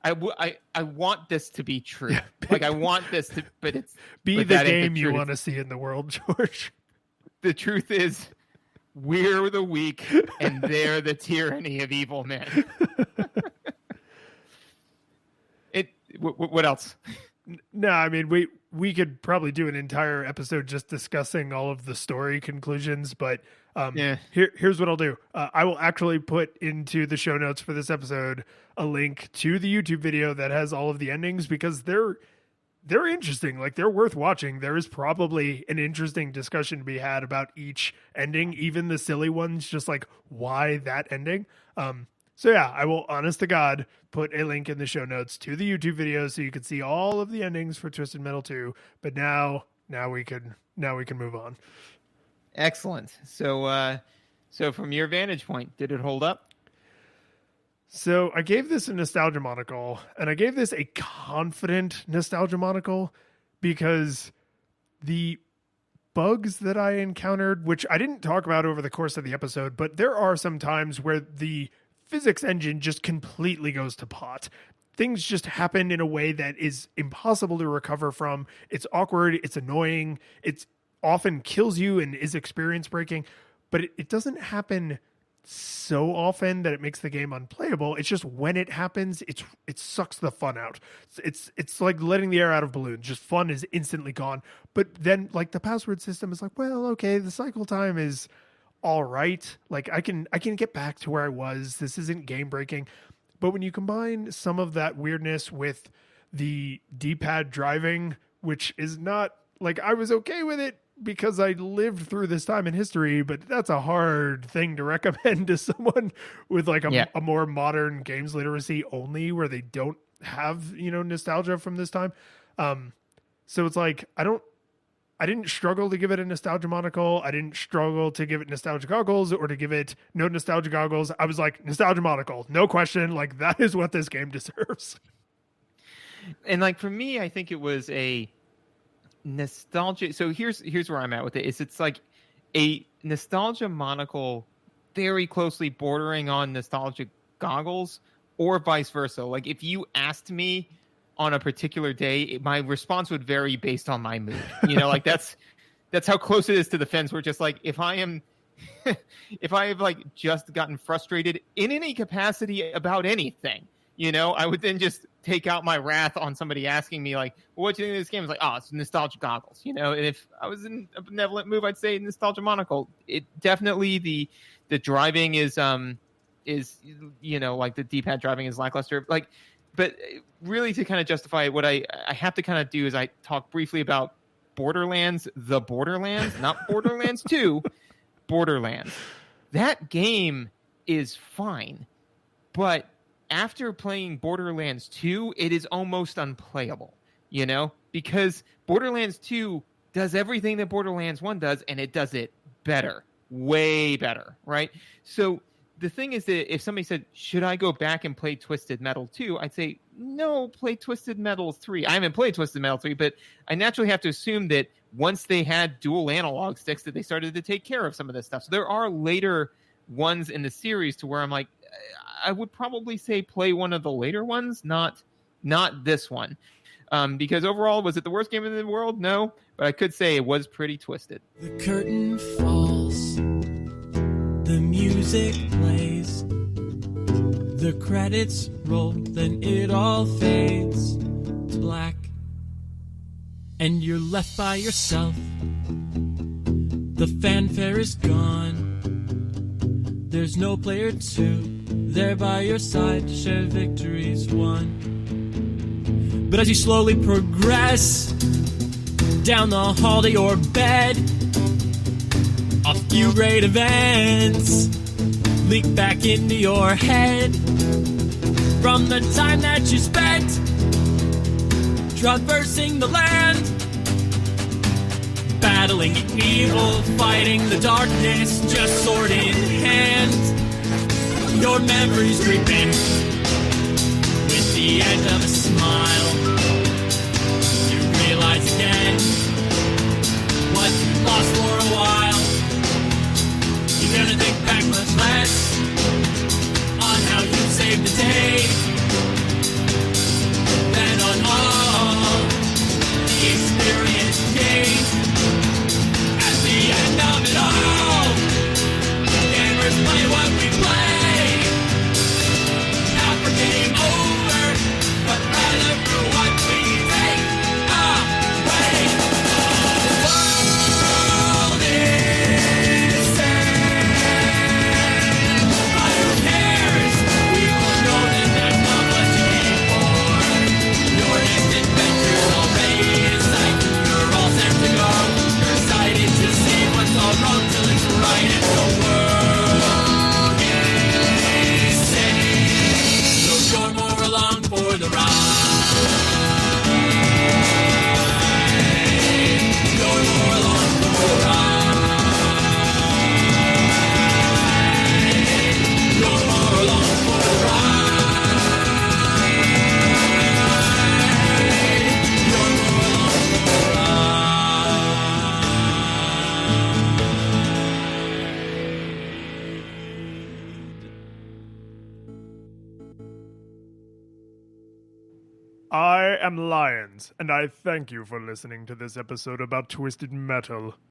I want this to be true. Yeah. Like I want this to, but the game you want to see in the world, George. The truth is, we're the weak, and they're the tyranny of evil men. What else? No, I mean we could probably do an entire episode just discussing all of the story conclusions, but here's what I'll do. I will actually put into the show notes for this episode a link to the YouTube video that has all of the endings, because they're interesting. Like, they're worth watching. There is probably an interesting discussion to be had about each ending, even the silly ones, just like why that ending. So yeah, I will, honest to God, put a link in the show notes to the YouTube video so you can see all of the endings for Twisted Metal 2. But now we can move on. Excellent. So from your vantage point, did it hold up? So I gave this a nostalgia monocle, and I gave this a confident nostalgia monocle because the bugs that I encountered, which I didn't talk about over the course of the episode, but there are some times where the physics engine just completely goes to pot. Things just happen in a way that is impossible to recover from. It's awkward. It's annoying. It often kills you and is experience breaking, but it doesn't happen so often that it makes the game unplayable. It's just when it happens, it sucks the fun out. It's like letting the air out of balloons. Just fun is instantly gone. But then, like, the password system is like, well, okay, the cycle time is all right. Like, I can get back to where I was. This isn't game breaking. But when you combine some of that weirdness with the D-pad driving, which is not, like, I was okay with it because I lived through this time in history, but that's a hard thing to recommend to someone with like a more modern games literacy only, where they don't have, nostalgia from this time. So it's like, I didn't struggle to give it a nostalgia monocle. I didn't struggle to give it nostalgia goggles or to give it no nostalgia goggles. I was like, nostalgia monocle, no question. Like, that is what this game deserves. And like, for me, I think it was a nostalgia. So here's where I'm at with it. It's like a nostalgia monocle, very closely bordering on nostalgic goggles, or vice versa. Like, if you asked me on a particular day, my response would vary based on my mood. Like that's how close it is to the fence. Where just like, if I have like just gotten frustrated in any capacity about anything, I would then just take out my wrath on somebody asking me like, well, what do you think of this game? It's like, oh, it's nostalgia goggles, And if I was in a benevolent move, I'd say nostalgia monocle. It definitely, the driving is like the D-pad driving is lackluster. Like, but really, to kind of justify it, what I have to kind of do is I talk briefly about Borderlands, not Borderlands 2, Borderlands. That game is fine, but after playing Borderlands 2, it is almost unplayable, because Borderlands 2 does everything that Borderlands 1 does, and it does it better, way better, right? So the thing is that if somebody said, should I go back and play Twisted Metal 2? I'd say, no, play Twisted Metal 3. I haven't played Twisted Metal 3, but I naturally have to assume that once they had dual analog sticks that they started to take care of some of this stuff. So there are later ones in the series to where I'm like, I would probably say play one of the later ones, not this one. Because overall, was it the worst game in the world? No, but I could say it was pretty twisted. The curtain falls, the music plays, the credits roll, then it all fades to black, and you're left by yourself. The fanfare is gone, there's no player two there by your side to share victories won. But as you slowly progress down the hall to your bed, a few great events leak back into your head from the time that you spent traversing the land, battling evil, fighting the darkness, just sword in hand. Your memories creep in with the end of a smile. You realize again what you lost for a while. You're gonna think back much less on how you saved the day than on all the experience gained. At the end of it all, gamers play what we play. Not for game over, but rather for what we take away. The world is sad, but who cares? We will know that that's not what you came for. Your next adventure's already in sight. You're all set to go. You're excited to see what's all wrong till it's right, and the world is saved. So you're more along for the ride. You're more along for the ride. You're more along for the ride. You're more along for the I am Lions, and I thank you for listening to this episode about Twisted Metal.